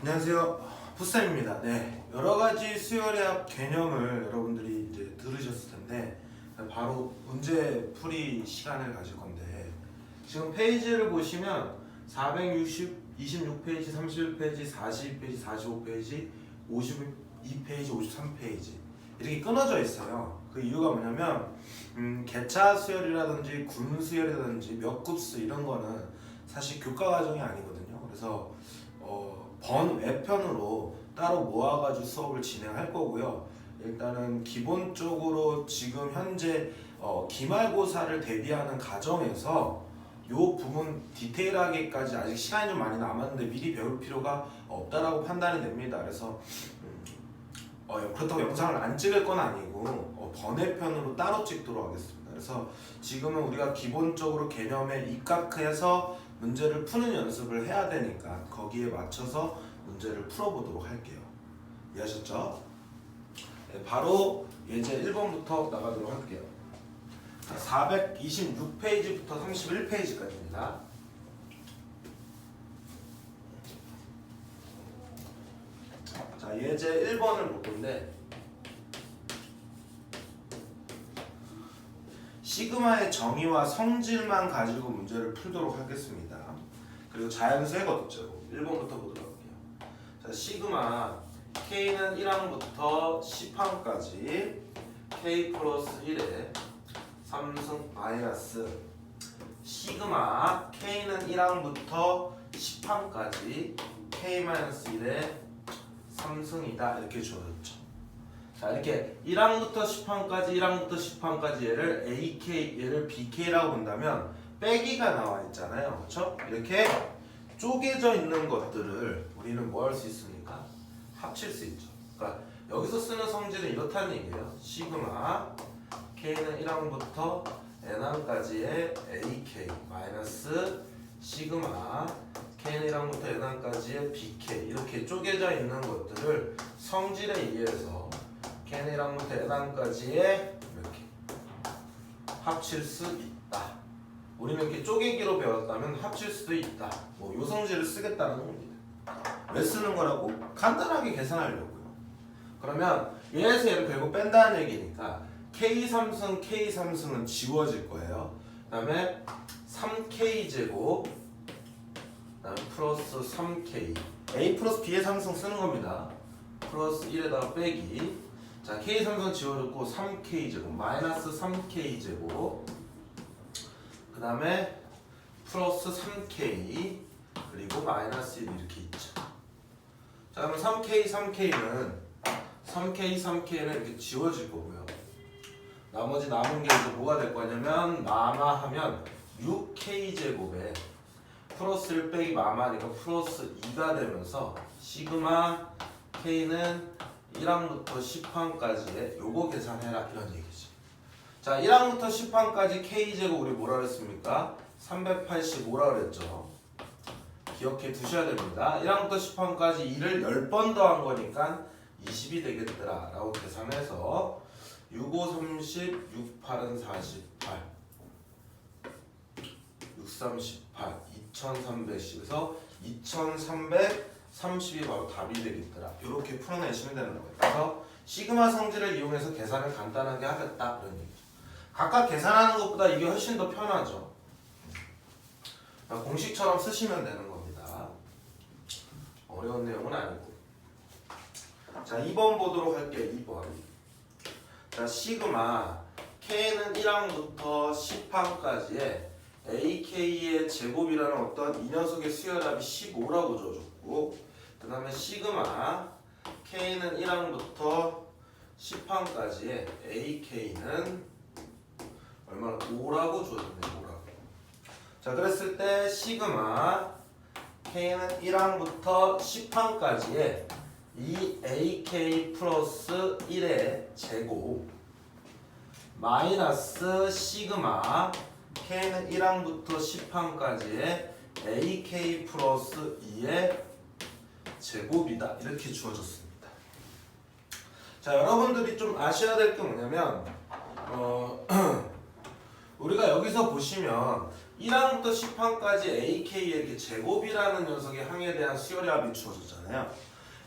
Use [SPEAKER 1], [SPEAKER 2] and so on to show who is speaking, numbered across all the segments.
[SPEAKER 1] 안녕하세요. 푸쌤입니다. 네, 여러 가지 수열의학 개념을 여러분들이 이제 들으셨을 텐데 바로 문제 풀이 시간을 가질 건데 지금 페이지를 보시면 26페이지, 31페이지, 42페이지, 45페이지, 52페이지, 53페이지 이렇게 끊어져 있어요. 그 이유가 뭐냐면 개차 수열이라든지 군 수열이라든지 몇 급수 이런 거는 사실 교과 과정이 아니거든요. 그래서 번외편으로 따로 모아가지고 수업을 진행할 거고요. 일단은 기본적으로 지금 현재 기말고사를 대비하는 과정에서 요 부분 디테일하게까지 아직 시간이 좀 많이 남았는데 미리 배울 필요가 없다라고 판단이 됩니다. 그래서 그렇다고 영상을 안 찍을 건 아니고 번외편으로 따로 찍도록 하겠습니다. 그래서 지금은 우리가 기본적으로 개념에 입각해서 문제를 푸는 연습을 해야 되니까 거기에 맞춰서 문제를 풀어보도록 할게요. 이해하셨죠? 네, 바로 예제 1번부터 나가도록 할게요. 426페이지부터 31페이지까지입니다. 자, 예제 1번을 볼 건데 시그마의 정의와 성질만 가지고 문제를 풀도록 하겠습니다. 그리고 자연수거든요. 1번부터 보도록 할게요. 자, 시그마 K는 1항부터 10항까지 K 플러스 1에 3승 마이너스 시그마 K는 1항부터 10항까지 K 마이너스 1에 3승이다 이렇게 주어졌죠. 자, 이렇게 1항부터 10항까지 1항부터 10항까지 얘를 AK, 얘를 BK라고 본다면 빼기가 나와 있잖아요. 그렇죠? 이렇게 쪼개져 있는 것들을 우리는 뭐 할 수 있습니까? 합칠 수 있죠. 그러니까 여기서 쓰는 성질은 이렇다는 얘기예요. 시그마 K는 1항부터 N항까지의 AK 마이너스 시그마 K는 1항부터 N항까지의 BK 이렇게 쪼개져 있는 것들을 성질에 의해서 K는 1항부터 N항까지의 이렇게 합칠 수 있다. 우리는 이렇게 쪼개기로 배웠다면 합칠 수도 있다. 뭐 요 성질을 쓰겠다는 겁니다. 왜 쓰는 거라고? 간단하게 계산하려고요. 그러면 얘에서 얘를 결국 뺀다는 얘기니까 K3승, K3승은 지워질 거예요. 그 다음에 3K제곱 그 다음에 플러스 3K A 플러스 B의 3승 쓰는 겁니다. 플러스 1에다가 빼기 자 K3승 지워졌고 3K제곱 마이너스 3K제곱 그 다음에 플러스 3K 그리고 마이너스 1 이렇게 있죠. 자 그러면 3K는 이렇게 지워질 거고요. 나머지 남은 게 이제 뭐가 될 거냐면 마마하면 6K제곱에 플러스 1 빼기 마마니까 플러스 2가 되면서 시그마 K는 1항부터 10항까지의 요거 계산해라 이런 얘기죠. 자 1항부터 10항까지 K제곱 우리 뭐라 그랬습니까? 385라 그랬죠. 기억해 두셔야 됩니다. 1항부터 10항까지 2를 10번 더한 거니까 20이 되겠더라 라고 계산해서 6, 5, 30, 6, 8은 48 6, 38 2310에서 2330이 바로 답이 되겠더라 이렇게 풀어내시면 되는 거예요. 그래서 시그마 성질을 이용해서 계산을 간단하게 하겠다 그런 얘기죠. 각각 계산하는 것보다 이게 훨씬 더 편하죠. 공식처럼 쓰시면 되는 겁니다. 어려운 내용은 아니고. 자 2번 보도록 할게요. 2번. 자 시그마 K는 1항부터 10항까지의 AK의 제곱이라는 어떤 이 녀석의 수열합이 15라고 줘줬고 그 다음에 시그마 K는 1항부터 10항까지의 AK는 얼마나 5라고 줘줬네. 5라고. 자 그랬을 때 시그마 K는 1항부터 10항까지의 이 AK 플러스 1의 제곱 마이너스 시그마 K는 1항부터 10항까지의 AK 플러스 2의 제곱이다 이렇게 주어졌습니다. 자 여러분들이 좀 아셔야 될 게 뭐냐면 우리가 여기서 보시면 1항부터 10항까지 AK의 이렇게 제곱이라는 녀석의 항에 대한 수열의 합이 주어졌잖아요.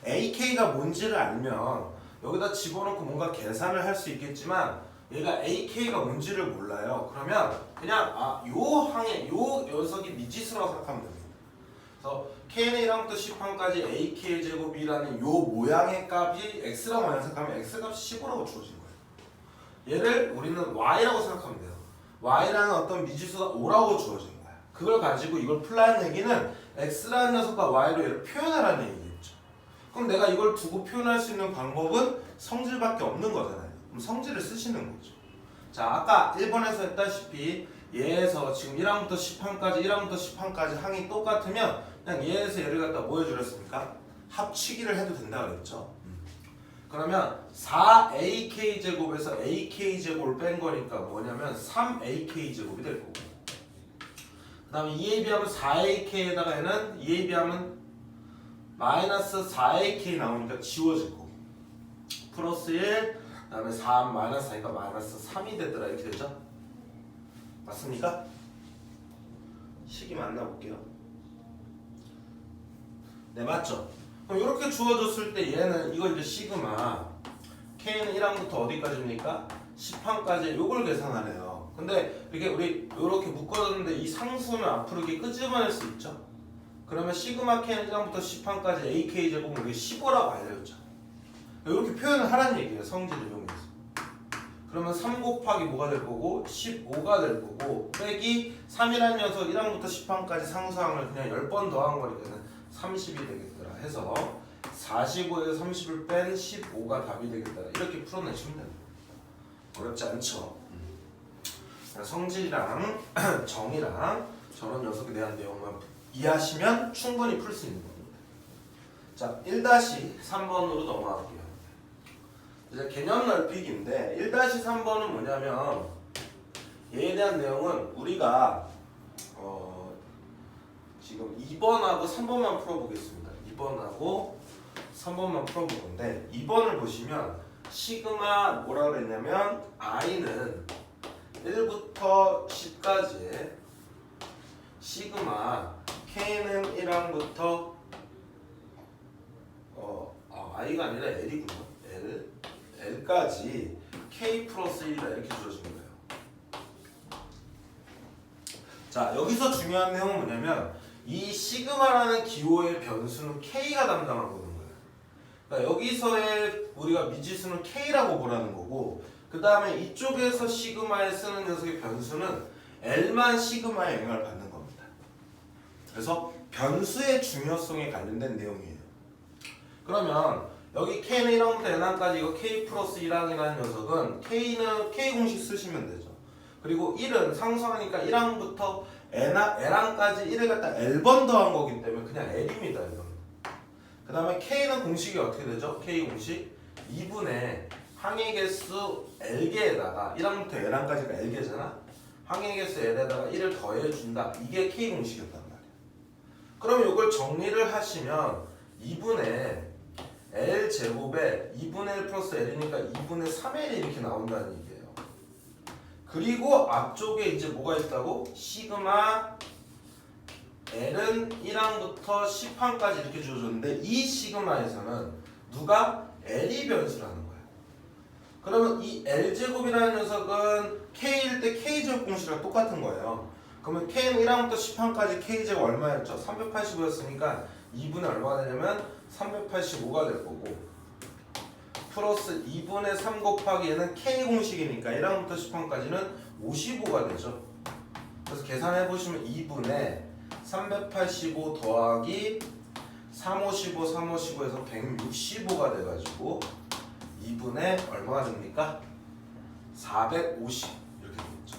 [SPEAKER 1] AK가 뭔지를 알면 여기다 집어넣고 뭔가 계산을 할 수 있겠지만 얘가 AK가 뭔지를 몰라요. 그러면 그냥 요 항에 요 녀석이 미지수라고 생각하면 됩니다. 그래서 K는 1항부터 10항까지 AK의 제곱이라는 요 모양의 값이 X라고 만약 생각하면 X값이 15라고 주어진 거예요. 얘를 우리는 Y라고 생각하면 돼요. Y라는 어떤 미지수가 5라고 주어진 거야. 그걸 가지고 이걸 풀라는 얘기는 X라는 녀석과 Y로 얘를 표현하라는 얘기겠죠. 그럼 내가 이걸 두고 표현할 수 있는 방법은 성질밖에 없는 거잖아요. 그럼 성질을 쓰시는 거죠. 자, 아까 1번에서 했다시피 얘에서 지금 1항부터 10항까지 1항부터 10항까지 항이 똑같으면 그냥 얘에서 얘를 갖다 뭐 해주랬습니까? 합치기를 해도 된다 그랬죠. 그러면 4AK 제곱에서 AK 제곱을 뺀 거니까 뭐냐면 3AK 제곱이 될 거고, 그 다음에 2에 비하면 4AK에다가 얘는 2에 비하면 마이너스 4AK 나오니까 지워질 거고, 플러스 1, 그 다음에 3 마이너스 4니까 마이너스 3이 되더라 이렇게 되죠? 맞습니까? 식이 맞나 볼게요. 네, 맞죠? 그럼 이렇게 주어졌을 때 얘는 이거 이제 시그마 K는 1항부터 어디까지입니까? 10항까지 요걸 계산하래요. 근데 이렇게 우리 이렇게 묶어줬는데 이 상수는 앞으로 이렇게 끄집어낼 수 있죠? 그러면 시그마 K는 1항부터 10항까지 AK 제곱은 우리 15라고 알려줬죠. 이렇게 표현을 하라는 얘기예요. 성질을 이용해서. 그러면 3 곱하기 뭐가 될 거고 15가 될 거고 빼기 3이라는 녀석 1항부터 10항까지 상수항을 그냥 10번 더한 거니까 30이 되겠더라 해서 45에서 30을 뺀 15가 답이 되겠더라 이렇게 풀어내시면 됩니다. 어렵지 않죠? 성질이랑 정의랑 저런 녀석에 대한 내용만 이해하시면 충분히 풀 수 있는 겁니다. 자, 1-3번으로 넘어갈게요. 이제 개념 넓히기인데 1-3번은 뭐냐면 얘에 대한 내용은 우리가 지금 2번하고 3번만 풀어보겠습니다. 2번하고 3번만 풀어볼 건데 2번을 보시면 시그마 뭐라 그랬냐면 i는 1부터 10까지의 시그마 k는 1항부터 i가 아니라 l이군요. l까지 k 플러스 1이다 이렇게 주어진 거예요. 자, 여기서 중요한 내용은 뭐냐면 이 시그마라는 기호의 변수는 k가 담당하고 있는 거예요. 그러니까 여기서의 우리가 미지수는 k라고 보라는 거고, 그 다음에 이쪽에서 시그마에 쓰는 녀석의 변수는 l만 시그마에 영향을 받는 겁니다. 그래서 변수의 중요성에 관련된 내용이에요. 그러면 여기 k는 1항부터 n항까지 이거 k 플러스 1항이라는 녀석은 k는 k 공식 쓰시면 되죠. 그리고 1은 상수하니까 1항부터 n항까지 1을 갖다 l번 더한 거기 때문에 그냥 l입니다. 이건. 그 다음에 k는 공식이 어떻게 되죠? k 공식 2분의 항의 개수 l개에다가 1항부터 n항까지가 l개잖아. 항의 개수 l에다가 1을 더해준다. 이게 k 공식이었단 말이야. 그럼 이걸 정리를 하시면 2분의 L 제곱에 2분의 1 플러스 L이니까 2분의 3L이 이렇게 나온다는 얘기예요. 그리고 앞쪽에 이제 뭐가 있다고? 시그마 L은 1항부터 10항까지 이렇게 주어졌는데 이 시그마에서는 누가? L이 변수라는 거예요. 그러면 이 L제곱이라는 녀석은 K일 때 K제곱 공식이랑 똑같은 거예요. 그러면 K는 1항부터 10항까지 K제곱 얼마였죠? 385였으니까 2분의 얼마가 되냐면 385가 될 거고 플러스 2분의 3 곱하기 얘는 K 공식이니까 1항부터 10항까지는 55가 되죠. 그래서 계산해보시면 2분의 385 더하기 355, 355에서 165가 돼가지고 2분의 얼마가 됩니까? 450 이렇게 되겠죠.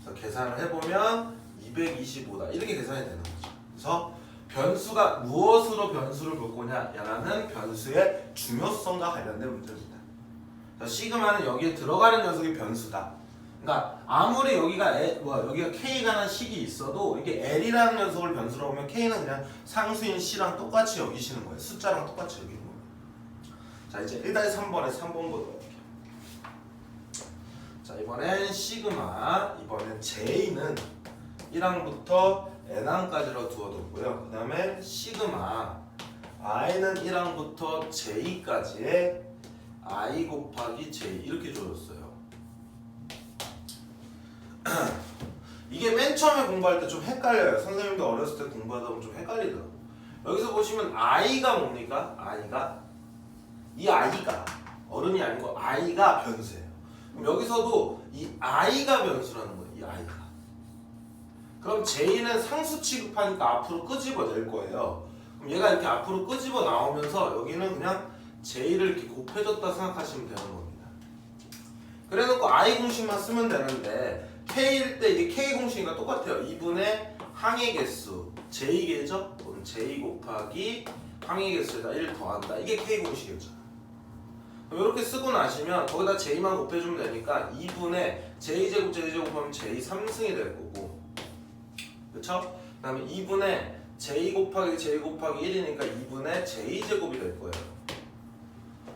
[SPEAKER 1] 그래서 계산을 해보면 225다 이렇게 계산이 되는 거죠. 그래서 변수가 무엇으로 변수를 볼 거냐라는 변수의 중요성과 관련된 문제입니다. 시그마는 여기에 들어가는 녀석이 변수다. 그러니까 아무리 여기가 k라는 식이 있어도 이게 l이라는 녀석을 변수로 보면 k는 그냥 상수인 c랑 똑같이 여기시는 거예요. 숫자랑 똑같이 여기는 거예요. 자, 이제 1-3번에 3번 보도록 할게요. 자, 이번엔 시그마, 이번엔 j는 1항부터 n항까지로 두어뒀고요. 그 다음에 시그마 i는 1항부터 j까지의 i 곱하기 j 이렇게 줘줬어요. 이게 맨 처음에 공부할 때 좀 헷갈려요. 선생님도 어렸을 때 공부하다 보면 좀 헷갈리더라고요. 여기서 보시면 i가 뭡니까? 이 i가 어른이 아니고 i가 변수예요. 그럼 여기서도 이 i가 변수라는 거예요. 이 i가. 그럼 j는 상수 취급하니까 앞으로 끄집어낼 거예요. 그럼 얘가 이렇게 앞으로 끄집어 나오면서 여기는 그냥 j를 이렇게 곱해줬다 생각하시면 되는 겁니다. 그래놓고 i 공식만 쓰면 되는데 k일 때 이게 k 공식이랑 똑같아요. 2분의 항의 개수 j겠죠? 그럼 j 곱하기 항의 개수에다 1 더한다. 이게 k 공식이었죠. 이렇게 쓰고 나시면 거기다 j만 곱해주면 되니까 2분의 j제곱 하면 j 3승이 될 거고, 그쵸? 그 다음에 2분의 j 곱하기 1이니까 2분의 j제곱이 될 거예요.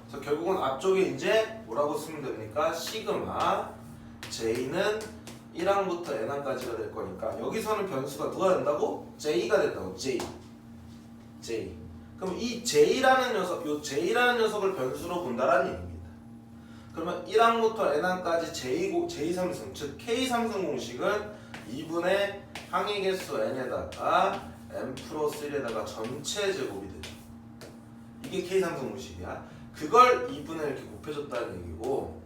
[SPEAKER 1] 그래서 결국은 앞쪽에 이제 뭐라고 쓰면 됩니까? 시그마 j는 1항부터 n항까지가 될 거니까 여기서는 변수가 누가 된다고? j가 된다고. j. 그럼 이 j라는 녀석, 요 j라는 녀석을 변수로 본다라는 얘기입니다. 그러면 1항부터 n항까지 j 삼승, 즉 k 삼승 공식은 2분의 항의 개수 n에다가 n 플러스 1에다가 전체 제곱이 되죠. 이게 k 삼승 공식이야. 그걸 2분의 이렇게 곱해줬다는 얘기고,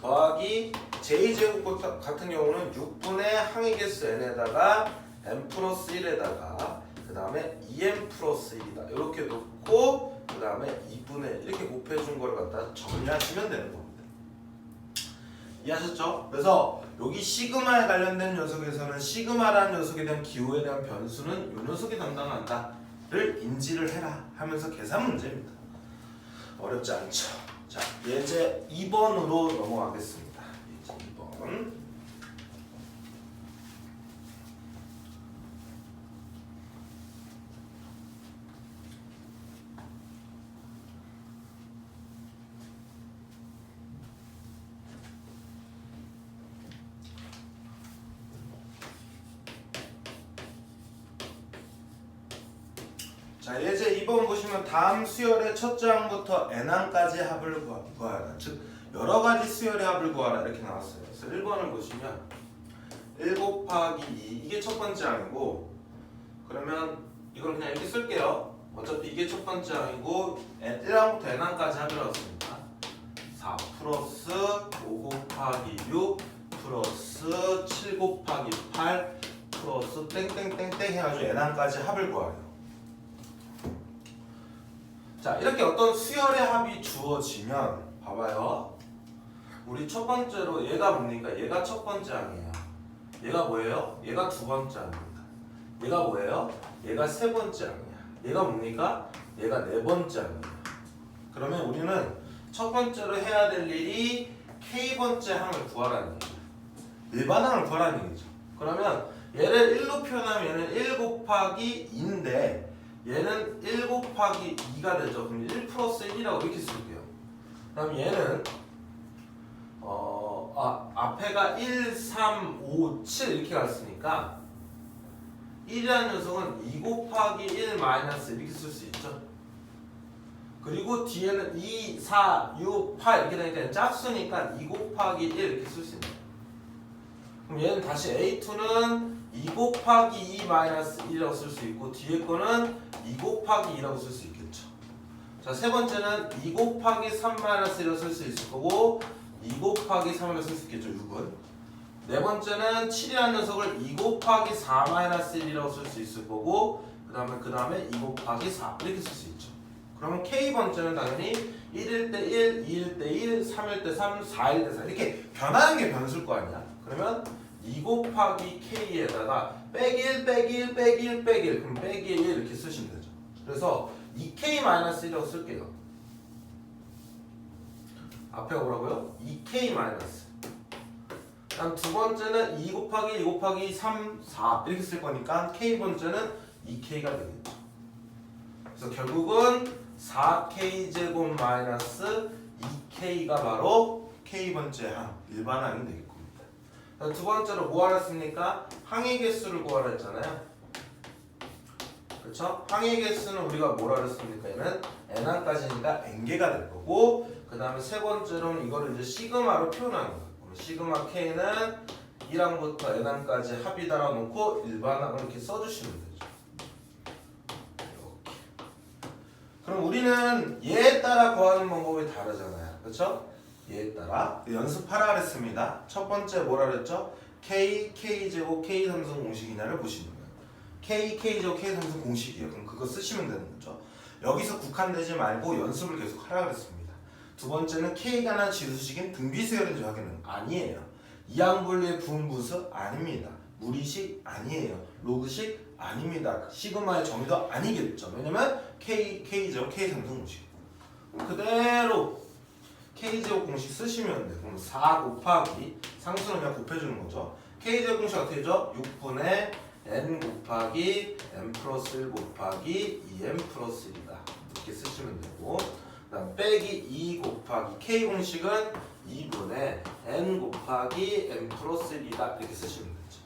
[SPEAKER 1] 더하기 j제곱 같은 경우는 6분의 항의 개수 n에다가 n 플러스 1에다가 그 다음에 2n 플러스 1이다 이렇게 놓고 그 다음에 2분의 이렇게 곱해준 걸 갖다 정리하시면 되는 겁니다. 이해하셨죠? 그래서 여기 시그마에 관련된 녀석에서는 시그마라는 녀석에 대한 기호에 대한 변수는 이 녀석이 담당한다를 인지를 해라 하면서 계산 문제입니다. 어렵지 않죠? 자, 예제 2번으로 넘어가겠습니다. 예제 2번. 자, 예제 2번 보시면 다음 수열의 첫째 항부터 n항까지 합을 구하라. 즉 여러 가지 수열의 합을 구하라 이렇게 나왔어요. 그래서 1번을 보시면 1 곱하기 2 이게 첫 번째 항이고, 그러면 이걸 그냥 이렇게 쓸게요. 어차피 이게 첫 번째 항이고 1항부터 n항까지 합이라고 했으니까 4 플러스 5 곱하기 6 플러스 7 곱하기 8 플러스 땡땡땡땡 해가지고 n항까지 합을 구하래요. 자, 이렇게 어떤 수열의 합이 주어지면 봐봐요. 우리 첫 번째로 얘가 뭡니까? 얘가 첫 번째 항이에요. 얘가 뭐예요? 얘가 두 번째 항입니다. 얘가 뭐예요? 얘가 세 번째 항이야. 얘가 뭡니까? 얘가 네 번째 항이에요. 그러면 우리는 첫 번째로 해야 될 일이 k번째 항을 구하라는 얘기예요. 일반항을 구하라는 얘기죠. 그러면 얘를 1로 표현하면 얘는 1 곱하기 2인데 얘는 1 곱하기 2가 되죠. 그럼 1 플러스 1이라고 이렇게 쓸게요. 그럼 얘는 앞에가 1, 3, 5, 7 이렇게 갔으니까 1이라는 녀석은 2 곱하기 1 마이너스 이렇게 쓸 수 있죠. 그리고 뒤에는 2, 4, 6, 8 이렇게 되니까 짝수니까 2 곱하기 1 이렇게 쓸 수 있는 거예요. 그럼 얘는 다시 A2는 2 곱하기 2 마이너스 1이라고 쓸 수 있고, 뒤에 거는 2 곱하기 2라고 쓸 수 있겠죠. 자, 세 번째는 2 곱하기 3 마이너스 1이라고 쓸 수 있을 거고 2 곱하기 3이라고 쓸 수 있겠죠. 6은. 네 번째는 7이라는 녀석을 2 곱하기 4 마이너스 1이라고 쓸 수 있을 거고 그 다음에 2 곱하기 4 이렇게 쓸 수 있죠. 그러면 K번째는 당연히 1일 때 1, 2일 때 1, 3일 때 3, 4일 때 4 이렇게 변하는 게 변수일 거 아니야. 그러면 2 곱하기 K에다가 빼기 1, 빼기 1, 빼기 1, 빼기 1 그럼 빼기 1 이렇게 쓰시면 되죠. 그래서 2K-1이라고 쓸게요. 앞에 뭐라고요? 2K-. 다음 두 번째는 2 곱하기 2 곱하기 3, 4 이렇게 쓸 거니까 K번째는 2K가 되겠죠. 그래서 결국은 4K제곱 마이너스 2K가 바로 K번째 항, 일반항이 되겠습니다. 두 번째로 뭐 하라 했습니까? 항의 개수를 구하라 했잖아요. 그렇죠? 항의 개수는 우리가 뭐라 그랬습니까? 얘는 n항까지니까 n개가 될 거고, 그 다음에 세 번째로는 이거를 이제 시그마로 표현하는 거예요. 시그마 k는 1항부터 n항까지 합이 달아놓고 일반항을 이렇게 써주시면 되죠. 이렇게. 그럼 우리는 얘에 따라 구하는 방법이 다르잖아요. 그렇죠? 얘에 따라 연습하라 그랬습니다. 첫 번째 뭐라 그랬죠? K제곱 K3승 공식이냐를 보시는 거예요. K제곱 K3승 공식이에요. 그럼 그거 쓰시면 되는 거죠. 여기서 국한되지 말고 연습을 계속 하라 그랬습니다. 두 번째는 K가 난 지수식인 등비수열인지 확인은 아니에요. 이항분류의 부분부수 아닙니다. 무리식 아니에요. 로그식 아닙니다. 시그마의 정의도 아니겠죠. 왜냐면 K제곱 K3승 공식. 그대로 K제곱 공식 쓰시면 돼요. 그럼 4 곱하기 상수는 그냥 곱해주는 거죠. K제곱 공식 어떻게 되죠? 6분의 n 곱하기 n 플러스 1 곱하기 2n 플러스 1이다. 이렇게 쓰시면 되고, 그 다음 빼기 2 곱하기 K 공식은 2분의 n 곱하기 n 플러스 1이다. 이렇게 쓰시면 되죠.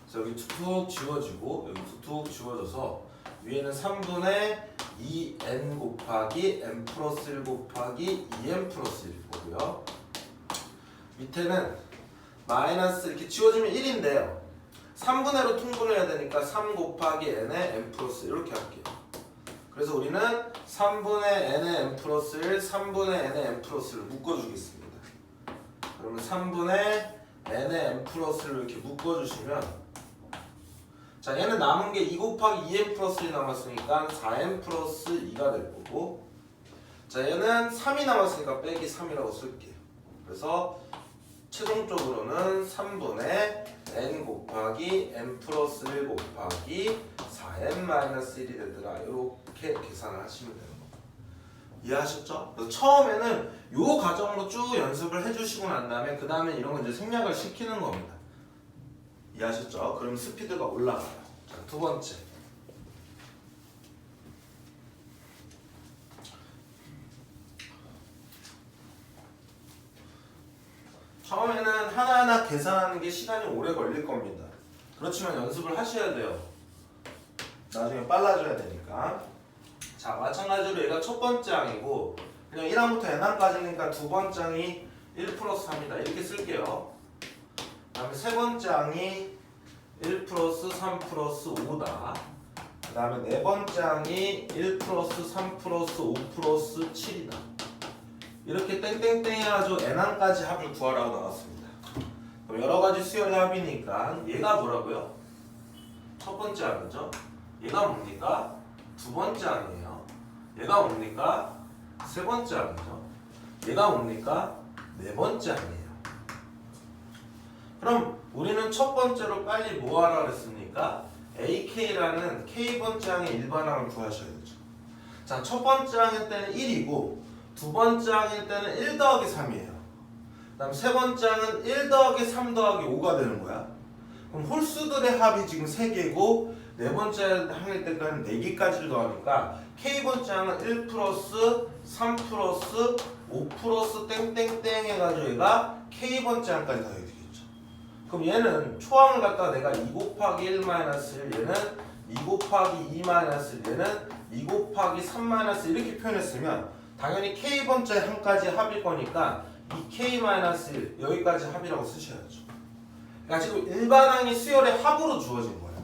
[SPEAKER 1] 그래서 여기 툭툭 지워지고 여기 툭툭 지워져서 위에는 3분의 2n 곱하기 n 플러스 1 곱하기 2n 플러스 1일 거고요. 밑에는 마이너스 이렇게 지워지면 1인데요. 3분의로 통분을 해야 되니까 3 곱하기 n의 n 플러스 1 이렇게 할게요. 그래서 우리는 3분의 n의 n 플러스 1, 3분의 n의 n 플러스 1을 묶어주겠습니다. 그러면 3분의 n의 n 플러스 1을 이렇게 묶어주시면, 자, 얘는 남은 게 2 곱하기 2n 플러스 1이 남았으니까 4n 플러스 2가 될 거고, 자, 얘는 3이 남았으니까 빼기 3이라고 쓸게요. 그래서 최종적으로는 3분의 n 곱하기 n 플러스 1 곱하기 4n 마이너스 1이 되더라. 이렇게 계산을 하시면 되는 겁니다. 이해하셨죠? 그래서 처음에는 요 과정으로 쭉 연습을 해주시고 난 다음에 그 다음에 이런 거 이제 생략을 시키는 겁니다. 이해하셨죠? 그럼 스피드가 올라가요. 자, 두 번째. 처음에는 하나하나 계산하는 게 시간이 오래 걸릴 겁니다. 그렇지만 연습을 하셔야 돼요. 나중에 빨라져야 되니까. 자, 마찬가지로 얘가 첫 번째 항이고, 그냥 1항부터 n항까지니까 두 번째 항이 1 플러스 3이다. 이렇게 쓸게요. 그 다음에 세 번째 항이 1 플러스 3 플러스 5다. 그 다음에 네 번째 항이 1 플러스 3 플러스 5 플러스 7이다. 이렇게 땡땡땡 해가지고 n항까지 합을 구하라고 나왔습니다. 그럼 여러 가지 수열의 합이니까 얘가 뭐라고요? 첫 번째 항이죠. 얘가 뭡니까? 두 번째 항이에요. 얘가 뭡니까? 세 번째 항이죠. 얘가 뭡니까? 네 번째 항이에요. 그럼 우리는 첫 번째로 빨리 뭐 하라 그랬습니까? AK라는 K번째 항의 일반항을 구하셔야 되죠. 자, 첫 번째 항일 때는 1이고 두 번째 항일 때는 1 더하기 3이에요. 그 다음 세 번째 항은 1 더하기 3 더하기 5가 되는 거야. 그럼 홀수들의 합이 지금 3개고 네 번째 항일 때까지는 4개까지를 더하니까 K번째 항은 1 플러스 3 플러스 5 플러스 땡땡땡 해가지고 얘가 K번째 항까지 더해야 되겠죠. 그럼 얘는 초항을 갖다가 내가 2 곱하기 1 마이너스 1, 얘는 2 곱하기 2 마이너스 1, 얘는 2 곱하기 3 마이너스 이렇게 표현했으면 당연히 K번째 항까지 합일 거니까 이 K-1 여기까지 합이라고 쓰셔야죠. 그러니까 지금 일반항이 수열의 합으로 주어진 거예요.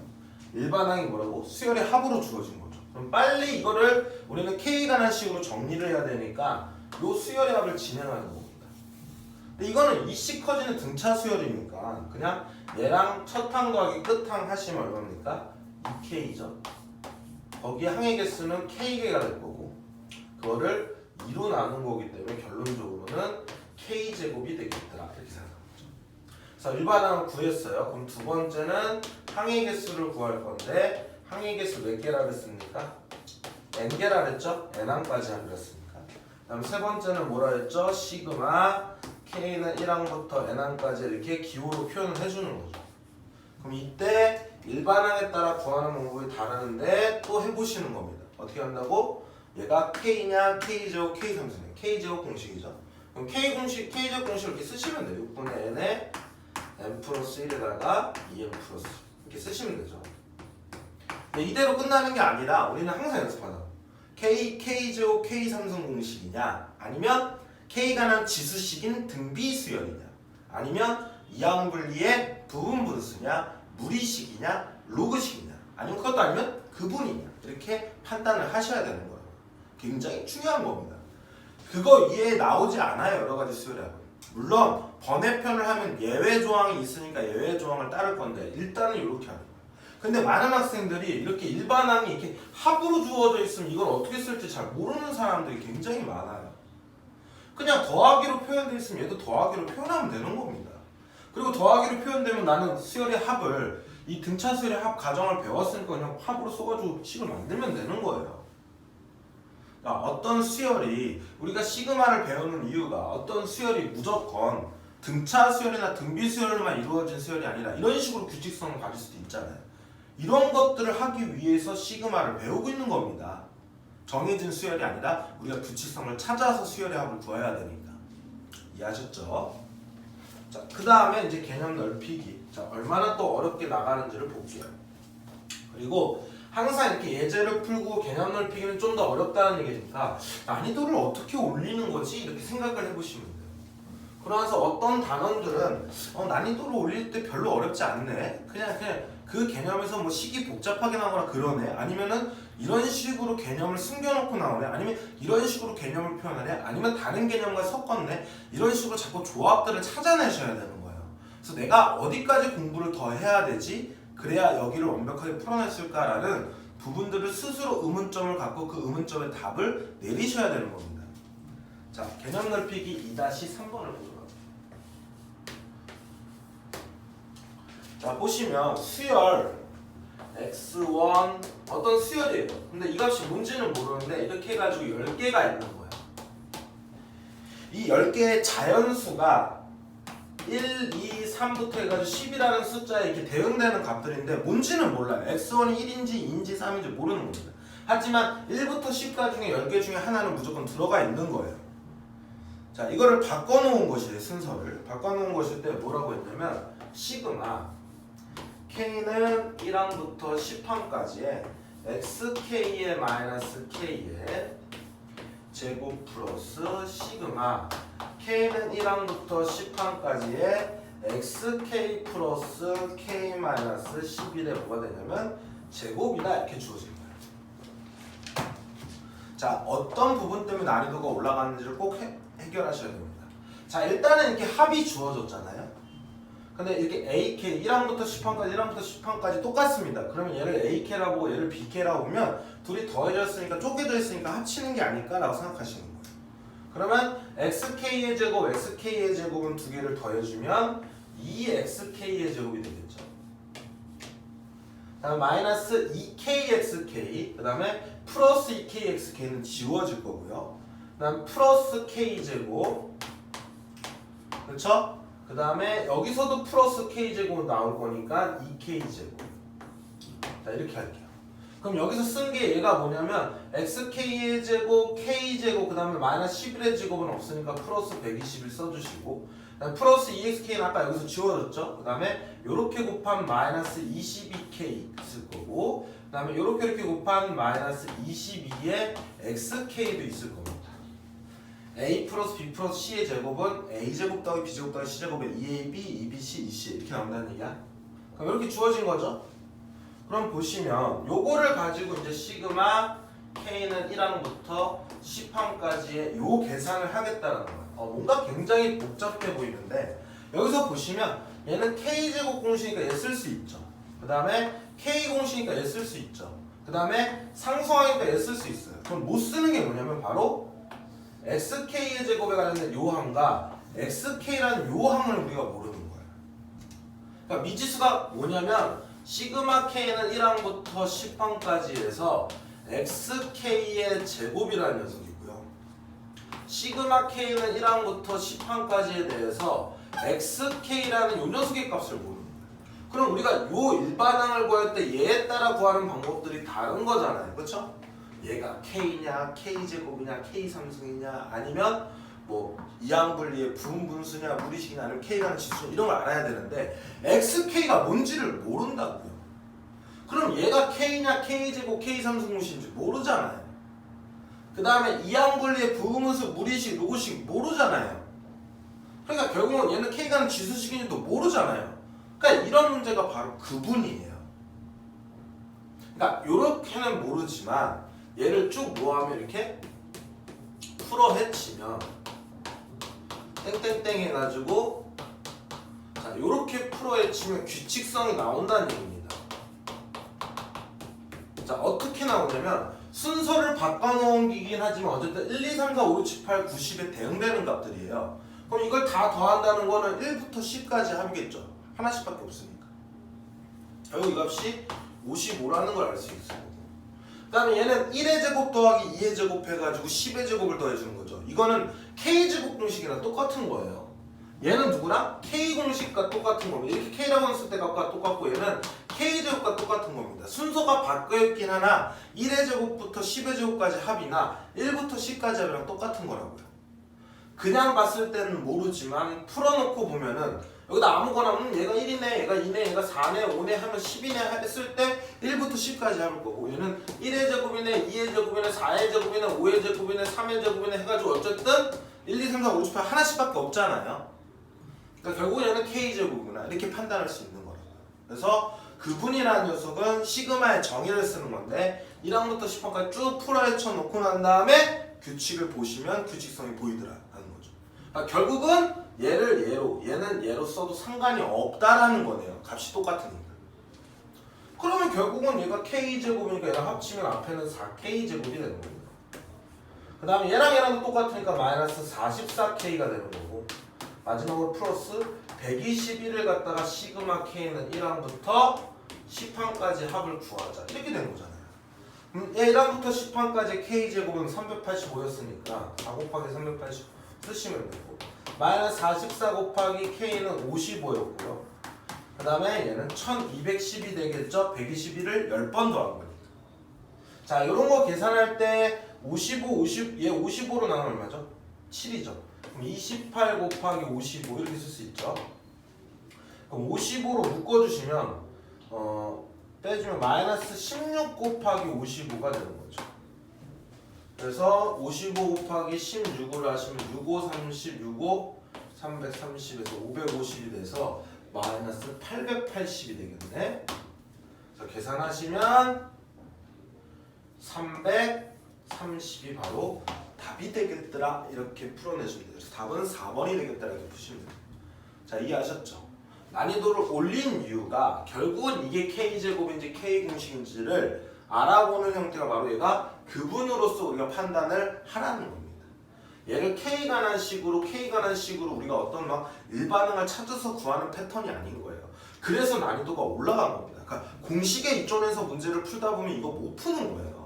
[SPEAKER 1] 일반항이 뭐라고? 수열의 합으로 주어진 거죠. 그럼 빨리 이거를 우리는 K관한 식으로 정리를 해야 되니까 요 수열의 합을 진행하는 겁니다. 근데 이거는 이씩 커지는 등차 수열이니까 그냥 얘랑 첫 항 더하기 끝 항 하시면 얼마입니까? 2K죠. 거기 항의 개수는 K개가 될 거고 그거를 2로 나눈 거기 때문에 결론적으로는 K제곱이 되겠더라 이렇게 생각합니다. 그래서 일반항을 구했어요. 그럼 두 번째는 항의 개수를 구할 건데 항의 개수 몇 개라 그랬습니까? n개라 그랬죠? n항까지 하기로 했으니까. 그 다음 세 번째는 뭐라 했죠? 시그마 K는 1항부터 n항까지 이렇게 기호로 표현을 해주는 거죠. 그럼 이때 일반항에 따라 구하는 방법이 다르는데 또 해보시는 겁니다. 어떻게 한다고? 얘가 K냐 K제곱 K3승이냐 K제곱 공식이죠. 그럼 K제곱 공식을 이렇게 쓰시면 돼요. 6분의 n에 n 플러스 1에다가 2n 플러스 이렇게 쓰시면 되죠. 근데 이대로 끝나는 게 아니라 우리는 항상 연습하자. K제곱 K3승 공식이냐, 아니면 K가 난 지수식인 등비 수열이냐, 아니면 이항분리의 부분 분수냐, 무리식이냐, 로그식이냐, 아니면 그것도 아니면 그분이냐, 이렇게 판단을 하셔야 되는 거예요. 굉장히 중요한 겁니다. 그거 이외에 나오지 않아요, 여러 가지 수열합은. 물론 번외편을 하면 예외 조항이 있으니까 예외 조항을 따를 건데 일단은 이렇게 하는 거예요. 근데 많은 학생들이 이렇게 일반항이 이렇게 합으로 주어져 있으면 이걸 어떻게 쓸지 잘 모르는 사람들이 굉장히 많아요. 그냥 더하기로 표현되어 있으면 얘도 더하기로 표현하면 되는 겁니다. 그리고 더하기로 표현되면 나는 수열의 합을, 이 등차 수열의 합 가정을 배웠으니까 그냥 합으로 써가지고 식을 만들면 되는 거예요. 그러니까 어떤 수열이, 우리가 시그마를 배우는 이유가 어떤 수열이 무조건 등차 수열이나 등비 수열로만 이루어진 수열이 아니라 이런 식으로 규칙성을 가질 수도 있잖아요. 이런 것들을 하기 위해서 시그마를 배우고 있는 겁니다. 정해진 수열이 아니라 우리가 규칙성을 찾아서 수열의 합을 구해야 되니까. 이해하셨죠? 자, 그 다음에 이제 개념 넓히기. 자, 얼마나 또 어렵게 나가는지를 볼게요. 그리고 항상 이렇게 예제를 풀고 개념 넓히기는 좀 더 어렵다는 얘기니까 난이도를 어떻게 올리는 거지? 이렇게 생각을 해보시면 돼요. 그러면서 어떤 단원들은 난이도를 올릴 때 별로 어렵지 않네. 그냥 그 개념에서 뭐 식이 복잡하게 나오거나 그러네. 아니면은 이런 식으로 개념을 숨겨놓고 나오네. 아니면 이런 식으로 개념을 표현하네. 아니면 다른 개념과 섞었네. 이런 식으로 자꾸 조합들을 찾아내셔야 되는 거예요. 그래서 내가 어디까지 공부를 더 해야 되지? 그래야 여기를 완벽하게 풀어냈을까라는 부분들을 스스로 의문점을 갖고 그 의문점의 답을 내리셔야 되는 겁니다. 자, 개념 넓히기 2-3번을 보도록 합니다. 자, 보시면 수열 x1 어떤 수열이에요. 근데 이 값이 뭔지는 모르는데 이렇게 해가지고 10개가 있는 거예요. 이 10개의 자연수가 1, 2, 3부터 해가지고 10이라는 숫자에 이렇게 대응되는 값들인데 뭔지는 몰라요. x1이 1인지 2인지 3인지 모르는 겁니다. 하지만 1부터 10까지 중에 10개 중에 하나는 무조건 들어가 있는 거예요. 자, 이거를 바꿔놓은 것이에요. 순서를 바꿔놓은 것일 때 뭐라고 했냐면 시그마 K는 1항부터 10항까지의 XK의 마이너스 K의 제곱 플러스 시그마 K는 1항부터 10항까지의 XK 플러스 K 마이너스 11에 뭐가 되냐면 제곱이다 이렇게 주어진 거예요. 자, 어떤 부분 때문에 난이도가 올라가는지를 꼭 해결하셔야 됩니다. 자, 일단은 이렇게 합이 주어졌잖아요. 근데 이렇게 AK 1항부터 10항까지 1항부터 10항까지 똑같습니다. 그러면 얘를 AK라고 얘를 BK라고 보면 둘이 더해졌으니까 쪼개져 있으니까 합치는 게 아닐까라고 생각하시는 거예요. 그러면 XK의 제곱, XK의 제곱은 두 개를 더해주면 2XK의 제곱이 되겠죠. 다음 마이너스 2KXK, 그 다음에 플러스 2KXK는 지워질 거고요. 그 다음 플러스 K제곱, 그렇죠? 그 다음에 여기서도 플러스 K제곱 나올 거니까 2K제곱. 자, 이렇게 할게요. 그럼 여기서 쓴 게 얘가 뭐냐면 XK의 제곱, K제곱, 그 다음에 마이너스 11의 제곱은 없으니까 플러스 121 써주시고, 그다음 플러스 2XK는 아까 여기서 지워졌죠? 그 다음에 요렇게 곱한 마이너스 22K 있을 거고, 그 다음에 이렇게 곱한 마이너스 22의 XK도 있을 겁니다. A 플러스 B 플러스 C의 제곱은 A제곱 더하기 B제곱 더하기 C제곱의 2AB, 2BC, 2C 이렇게 나온다는 얘기야. 그럼 이렇게 주어진 거죠. 그럼 보시면 요거를 가지고 이제 시그마 K는 1항부터 10항까지의 요 계산을 하겠다는 거예요. 뭔가 굉장히 복잡해 보이는데 여기서 보시면 얘는 K제곱 공식이니까 얘 쓸 수 있죠. 그 다음에 K 공식이니까 얘 쓸 수 있죠. 그 다음에 상수항이니까 얘 쓸 수 있어요. 그럼 못 쓰는 게 뭐냐면 바로 XK의 제곱에 관련된 요 항과 XK라는 요 항을 우리가 모르는 거예요. 그러니까 미지수가 뭐냐면 시그마 K는 1항부터 10항까지 해서 XK의 제곱이라는 녀석이고요. 시그마 K는 1항부터 10항까지에 대해서 XK라는 요 녀석의 값을 모르는 거예요. 그럼 우리가 요 일반항을 구할 때 얘에 따라 구하는 방법들이 다른 거잖아요. 그렇죠? 얘가 K냐, K제곱이냐, K3승이냐 아니면 뭐 이항분리의 부분분수냐 무리식이냐 아니면 K라는 지수냐 이런 걸 알아야 되는데 XK가 뭔지를 모른다고요. 그럼 얘가 K냐 K제곱 K3승무식인지 모르잖아요. 그 다음에 이항분리의 부분분수 무리식 로그식 모르잖아요. 그러니까 결국은 얘는 K가는 지수식인지도 모르잖아요. 그러니까 이런 문제가 바로 그분이에요. 그러니까 요렇게는 모르지만 얘를 쭉 모아면 이렇게 풀어 헤치면 땡땡땡 해가지고 자 요렇게 풀어 헤치면 규칙성이 나온다는 얘기입니다. 자 어떻게 나오냐면 순서를 바꿔넘기긴 하지만 어쨌든 1, 2, 3, 4, 5, 6, 7, 8, 9, 10에 대응되는 값들이에요. 그럼 이걸 다 더한다는 거는 1부터 10까지 합이겠죠. 하나씩밖에 없으니까. 결국 이 값이 55라는 걸 알 수 있어요. 그 다음에 얘는 1의 제곱 더하기 2의 제곱 해가지고 10의 제곱을 더해주는 거죠. 이거는 K제곱 공식이랑 똑같은 거예요. 얘는 누구랑? K공식과 똑같은 겁니다. 이렇게 K라고 했을 때 값과 똑같고 얘는 K제곱과 똑같은 겁니다. 순서가 바뀌었긴 하나 1의 제곱부터 10의 제곱까지 합이나 1부터 10까지 합이랑 똑같은 거라고요. 그냥 봤을 때는 모르지만 풀어놓고 보면은 여기다 아무거나 얘가 1이네 얘가 2네 얘가 4네 5네 하면 10이네 했을 때 1부터 10까지 합을 거고 얘는 1의 제곱이네 2의 제곱이네 4의 제곱이네 5의 제곱이네 3의 제곱이네 해가지고 어쨌든 1, 2, 3, 4, 5, 6, 8 하나씩밖에 없잖아요. 그러니까 결국 얘는 K제곱이구나 이렇게 판단할 수 있는 거라고요. 그래서 그분이라는 녀석은 시그마의 정의를 쓰는 건데 1항부터 10항까지 쭉 풀어헤쳐 놓고 난 다음에 규칙을 보시면 규칙성이 보이더라는 거죠. 그러니까 결국은 얘를 얘로 얘는 얘로 써도 상관이 없다라는 거네요. 값이 똑같으니까. 그러면 결국은 얘가 K제곱이니까 얘랑 합치면 앞에는 4K제곱이 되는 겁니다. 그 다음에 얘랑도 똑같으니까 마이너스 44K가 되는 거고 마지막으로 플러스 121을 갖다가 시그마 K는 1항부터 10항까지 합을 구하자 이렇게 되는 거잖아요. 1항부터 10항까지 K제곱은 385였으니까 4 곱하기 380 쓰시면 되고 마이너스 44 곱하기 K는 55였고요. 그 다음에 얘는 1210이 되겠죠. 121을 10번 더한 거니까. 자 이런 거 계산할 때 55, 50, 얘 55로 나누면 얼마죠? 7이죠. 그럼 28 곱하기 55 이렇게 쓸 수 있죠. 그럼 55로 묶어주시면 빼주면 마이너스 16 곱하기 55가 되는 거죠. 그래서 55 곱하기 16을 하시면 65, 30, 65, 330에서 550이 돼서 마이너스 880이 되겠네. 자, 계산하시면 330이 바로 답이 되겠더라 이렇게 풀어내시면 돼요. 그래서 답은 4번이 되겠다 이렇게 푸시면 돼요. 자 이해하셨죠? 난이도를 올린 이유가 결국은 이게 K제곱인지 K공식인지를 알아보는 형태가 바로 얘가 그분으로서 우리가 판단을 하라는 겁니다. 얘를 K관한식으로 우리가 어떤 막 일반항을 찾아서 구하는 패턴이 아닌 거예요. 그래서 난이도가 올라간 겁니다. 그러니까 공식의 이론에서 문제를 풀다 보면 이거 못 푸는 거예요.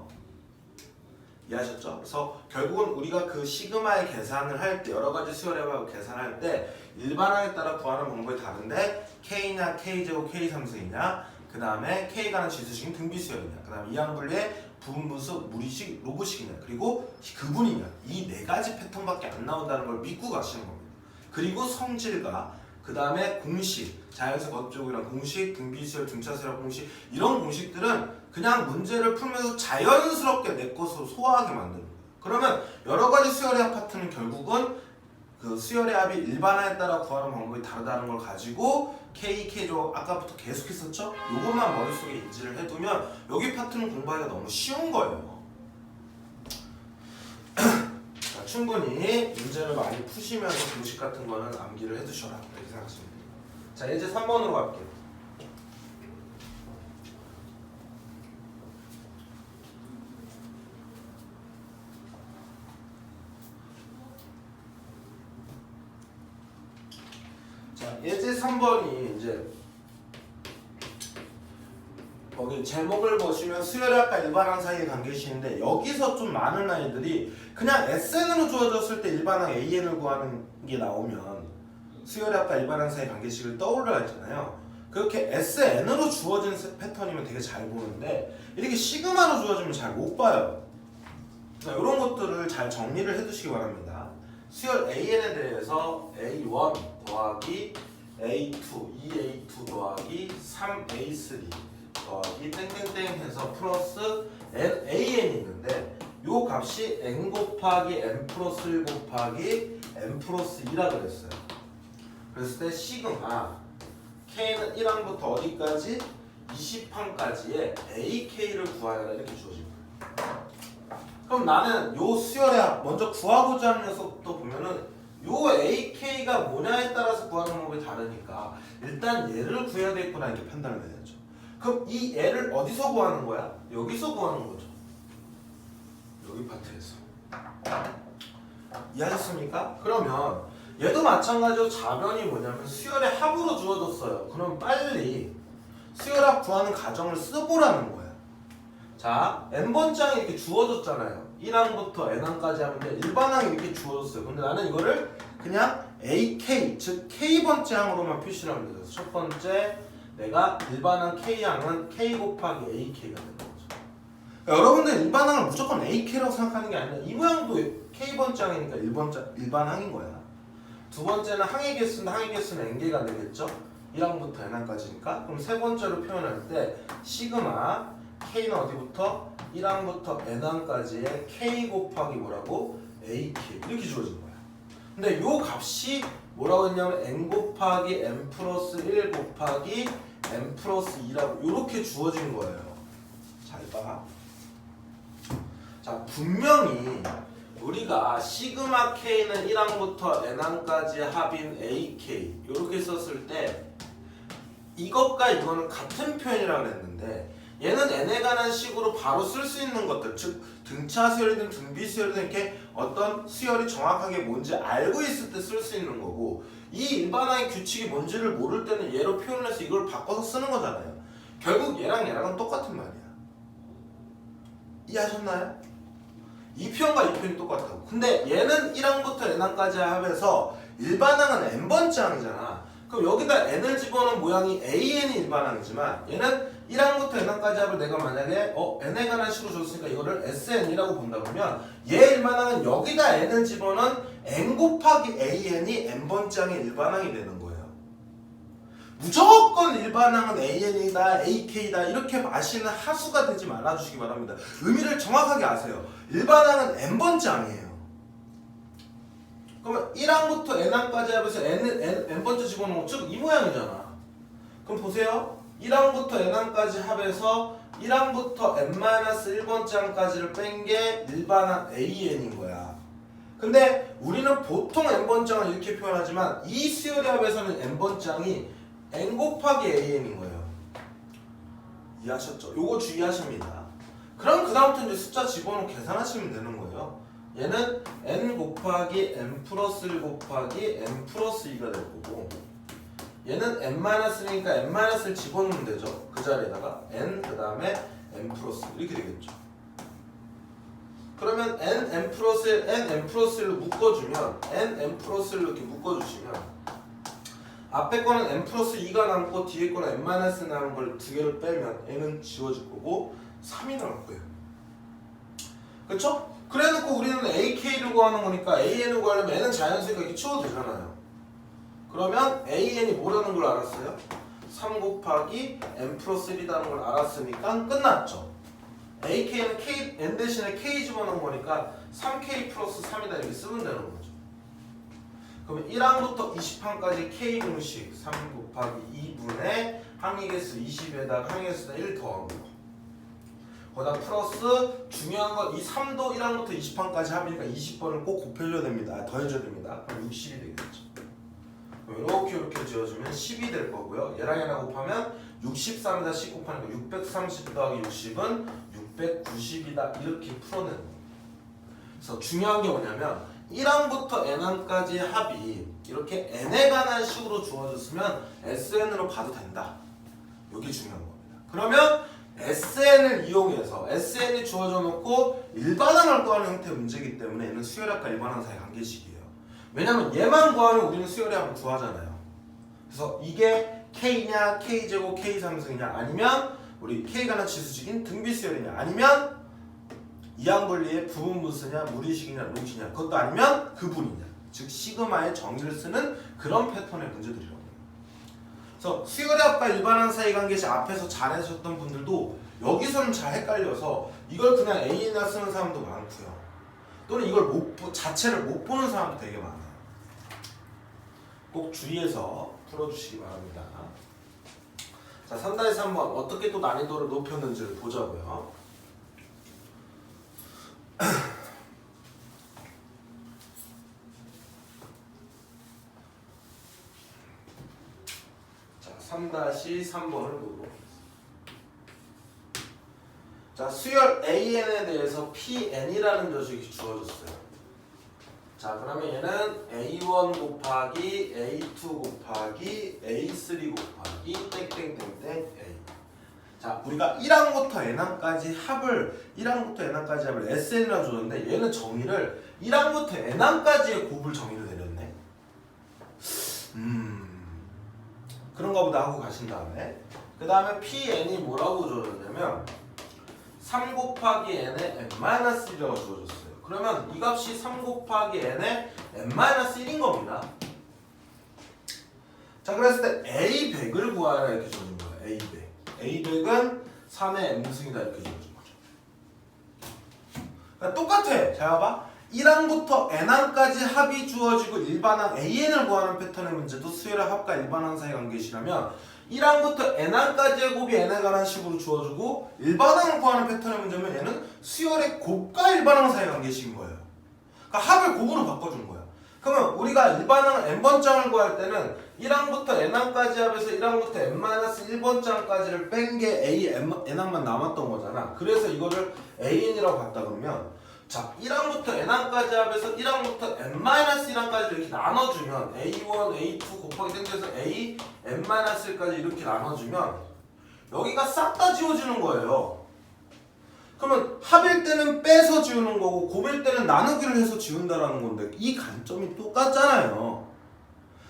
[SPEAKER 1] 이해하셨죠? 그래서 결국은 우리가 그 시그마의 계산을 할 때 여러 가지 수열해봐고 계산할 때 일반항에 따라 구하는 방법이 다른데 K냐 K제곱 K3승이냐 그 다음에 K가는 지수식인 등비수열이냐 그 다음에 이항분리의 부분분수 무리식 로그식이냐 그리고 그분이냐 이 네 가지 패턴밖에 안 나온다는 걸 믿고 가시는 겁니다. 그리고 성질과 그 다음에 공식 자연수 거쪽이랑 공식 등비수열 등차수열 공식 이런 공식들은 그냥 문제를 풀면서 자연스럽게 내 것으로 소화하게 만드는 거예요. 그러면 여러 가지 수열의 합 파트는 결국은 그 수열의 합이 일반화에 따라 구하는 방법이 다르다는 걸 가지고 K, K조 아까부터 계속 했었죠? 요것만 머릿속에 인지를 해두면 여기 파트는 공부하기가 너무 쉬운 거예요. 자, 충분히 문제를 많이 푸시면서 공식 같은 거는 암기를 해두셔라 이렇게 생각하시면 돼요. 자 이제 3번으로 갈게요. 자, 예제 3번이 이제 거기 제목을 보시면 수열학과 일반항 사이의 관계식인데 여기서 좀 많은 아이들이 그냥 SN으로 주어졌을 때 일반항 AN을 구하는 게 나오면 수열학과 일반항 사이의 관계식을 떠올려 하잖아요. 그렇게 SN으로 주어진 패턴이면 되게 잘 보는데 이렇게 시그마로 주어지면 잘 못 봐요. 이런 것들을 잘 정리를 해두시기 바랍니다. 수열 AN에 대해서 A1 더하기 A2, 2A2 더하기 3A3 더하기 땡땡땡 해서 플러스 AN이 있는데 요 값이 n 곱하기 n 플러스 1 곱하기 n 플러스 2라 그랬어요. 그랬을 때 시그마 K는 1항부터 어디까지? 20항까지의 AK를 구하여라 이렇게 주어진 거예요. 그럼 나는 요 수열에 먼저 구하고자 하는 녀석부터 보면은 요 AK가 뭐냐에 따라서 구하는 방법이 다르니까 일단 얘를 구해야 되겠구나 이렇게 판단을 해야죠. 그럼 이 얘를 어디서 구하는 거야? 여기서 구하는 거죠. 여기 파트에서. 이해하셨습니까? 그러면 얘도 마찬가지로 좌변이 뭐냐면 수열의 합으로 주어졌어요. 그럼 빨리 수열합 구하는 과정을 써보라는 거야. 자, n번장이 이렇게 주어졌잖아요. 1항부터 n항까지 하면 일반항이 이렇게 주어졌어요. 근데 나는 이거를 그냥 AK, 즉 K번째 항으로만 표시를 하면 돼요. 첫 번째 내가 일반항 K항은 K 곱하기 AK가 되는 거죠. 그러니까 여러분들 일반항을 무조건 AK라고 생각하는 게 아니라 이 모양도 K번째 항이니까 일반항인 거야. 두 번째는 항의 개수인데 항의 개수는 n개가 되겠죠. 1항부터 n항까지니까. 그럼 세 번째로 표현할 때 시그마 K는 어디부터? 1항부터 n항까지의 K 곱하기 뭐라고? AK 이렇게 주어진 거야. 근데 요 값이 뭐라고 했냐면 n 곱하기 n 플러스 1 곱하기 n 플러스 2라고 이렇게 주어진 거예요. 잘 봐. 자, 분명히 우리가 시그마 K는 1항부터 n항까지의 합인 AK 이렇게 썼을 때 이것과 이거는 같은 표현이라고 했는데 얘는 n에 관한 식으로 바로 쓸 수 있는 것들, 즉 등차 수열이든 등비 수열이든 이렇게 어떤 수열이 정확하게 뭔지 알고 있을 때 쓸 수 있는 거고 이 일반항의 규칙이 뭔지를 모를 때는 얘로 표현을 해서 이걸 바꿔서 쓰는 거잖아요. 결국 얘랑은 똑같은 말이야. 이해하셨나요? 이 표현과 이 표현이 똑같다고. 근데 얘는 1항부터 n항까지 합해서 일반항은 n번째 항이잖아. 그럼 여기다 n을 집어넣은 모양이 AN이 일반항이지만 얘는 1항부터 n항까지 합을 내가 만약에 n에 관한 식으로 줬으니까 이거를 SN이라고 본다 그러면 얘 일반항은 여기다 n을 집어넣은 n 곱하기 AN이 n번째 항의 일반항이 되는 거예요. 무조건 일반항은 AN이다, AK다 이렇게 아시는 하수가 되지 말아주시기 바랍니다. 의미를 정확하게 아세요. 일반항은 n번째 항이에요. 그러면 1항부터 n항까지 합해서 n번째 집어넣은 거 즉 이 모양이잖아. 그럼 보세요. 1항부터 n항까지 합해서 1항부터 n-1번째 항까지를 뺀 게 일반항 AN인 거야. 근데 우리는 보통 n번째 항을 이렇게 표현하지만 이 수열의 합에서는 n번째 항이 n 곱하기 AN인 거예요. 이해하셨죠? 요거 주의하십니다. 그럼 그 다음부터 이제 숫자 집어넣고 계산하시면 되는 거예요. 얘는 n 곱하기 n 플러스 1 곱하기 n 플러스 2가 될 거고 얘는 n-1이니까 n-를 집어넣으면 되죠. 그 자리에다가 n 그 다음에 n 플러스 1 이렇게 되겠죠. 그러면 n 플러스 1, n 플러스 1로 묶어주면 n 플러스 1로 이렇게 묶어주시면 앞에 거는 n 플러스 2가 남고 뒤에 거는 n-1 남은 걸 두 개를 빼면 n은 지워질 거고 3이 나올 거예요. 그렇죠? 그래놓고 우리는 AK를 구하는 거니까 AN을 구하려면 n은 자연수니까 이렇게 치워도 되잖아요. 그러면 AN이 뭐라는 걸 알았어요? 3 곱하기 n 플러스 1이라는 걸 알았으니까 끝났죠. AK는 K, n 대신에 K 집어넣은 거니까 3K 플러스 3이다 이렇게 쓰면 되는 거죠. 그러면 1항부터 20항까지 K 공식 3 곱하기 2분의 항의 개수 20에다가 항의 개수다 1 더한 거. 거기다 플러스 중요한 건 이 3도 1항부터 20항까지 합이니까 20번을 꼭 곱해줘야 됩니다. 더해줘야 됩니다. 그럼 60이 되겠죠. 이렇게 지어주면 10이 될 거고요. 얘랑 곱하면 63에다 10 곱하니까 630 더하기 60은 690이다. 이렇게 풀어내는 거예요. 그래서 중요한 게 뭐냐면 1항부터 n항까지의 합이 이렇게 n에 관한 식으로 주어졌으면 SN으로 봐도 된다. 이게 중요한 겁니다. 그러면 SN을 이용해서 SN이 주어져 놓고 일반항을 구하는 형태의 문제이기 때문에 얘는 수열합과 일반항 사이 관계식이에요. 왜냐면 얘만 구하면 우리는 수열의 합을 구하잖아요. 그래서 이게 K냐, K제곱, K3승이냐 아니면 우리 K가 나 지수식인 등비수열이냐 아니면 이항분리의 부분분수냐, 무리식이냐, 롱식이냐 그것도 아니면 그분이냐 즉 시그마의 정의를 쓰는 그런 패턴의 문제들이라고 해요. 그래서 수열의 합과 일반항 사이 관계식 앞에서 잘하셨던 분들도 여기서는 잘 헷갈려서 이걸 그냥 A나 쓰는 사람도 많고요. 또는 이걸 자체를 못 보는 사람도 되게 많아요. 꼭 주의해서 풀어주시기 바랍니다. 자, 3-3번 어떻게 또 난이도를 높였는지를 보자고요. 자, 3-3번을 보도록 하겠습니다. 자, 수열 AN에 대해서 PN이라는 조식이 주어졌어요. 자, 그러면 얘는 A1 곱하기 A2 곱하기 A3 곱하기 땡땡땡땡 A. 자, 우리가 1항부터 n항까지 합을 1항부터 n항까지 합을 SN이라고 줬는데 얘는 정의를 1항부터 n항까지의 곱을 정의를 내렸네. 그런가 보다 하고 가신 다음에 그 다음에 PN이 뭐라고 줘줬냐면 3 곱하기 n의 n-1이라고 주어졌어요. 그러면 이 값이 3 곱하기 n의 n-1인 겁니다. 자, 그랬을 때 A100을 구하라 이렇게 주어진 거예요. A100. A100은 3의 n승이다 이렇게 주어진 거죠. 그러니까 똑같아. 자, 봐봐. 1항부터 n항까지 합이 주어지고 일반항 AN을 구하는 패턴의 문제도 수열의 합과 일반항 사이 관계식이라면 1항부터 n항까지의 곱이 n에 관한 식으로 주어지고 일반항을 구하는 패턴의 문제면 얘는 수열의 곱과 일반항 사이 관계식인 거예요. 그러니까 합을 곱으로 바꿔준 거야. 그러면 우리가 일반항 n번장을 구할 때는 1항부터 n항까지 합에서 1항부터 n-1번장까지를 뺀 게 a n항만 남았던 거잖아. 그래서 이거를 an이라고 봤다 그러면 자, 1항부터 n항까지 합에서 1항부터 n-1항까지 이렇게 나눠주면 a1, a2 곱하기 땡겨서 a, n-1까지 이렇게 나눠주면 여기가 싹 다 지워지는 거예요. 그러면 합일 때는 빼서 지우는 거고 곱일 때는 나누기를 해서 지운다라는 건데 이 관점이 똑같잖아요.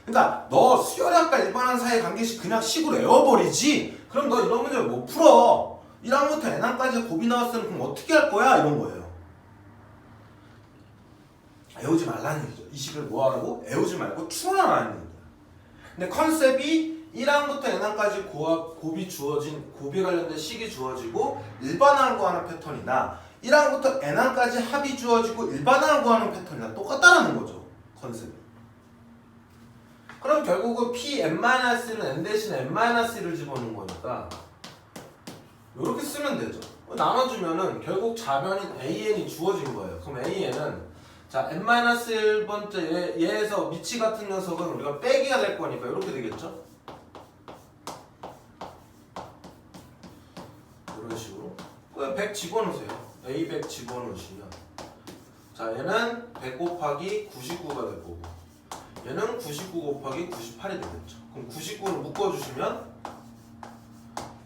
[SPEAKER 1] 그러니까 너 수열의 합과 일반항 사이의 관계식 그냥 식으로 외워버리지. 그럼 너 이런 문제 못 풀어. 1항부터 n항까지 곱이 나왔으면 그럼 어떻게 할 거야? 이런 거예요. 외우지 말라는 얘기죠. 이 식을 뭐 하라고? 외우지 말고 추론하라는 얘기야. 근데 컨셉이 1항부터 n항까지 곱이 주어진 곱이 관련된 식이 주어지고 일반항을 구하는 패턴이다. 1항부터 n항까지 합이 주어지고 일반항을 구하는 패턴이다. 똑같다라는 거죠. 컨셉이. 그럼 결국은 P(n-1은 n 대신 n-1을 집어넣는 거니까 이렇게 쓰면 되죠. 나눠주면은 결국 좌변인 AN이 주어진 거예요. 그럼 AN은 자, n-1번째 얘에서 미치 같은 녀석은 우리가 빼기가 될 거니까 이렇게 되겠죠? 이런 식으로 100 집어넣으세요. A100 집어넣으시면 자, 얘는 100 곱하기 99가 될 거고 얘는 99 곱하기 98이 되겠죠. 그럼 99를 묶어주시면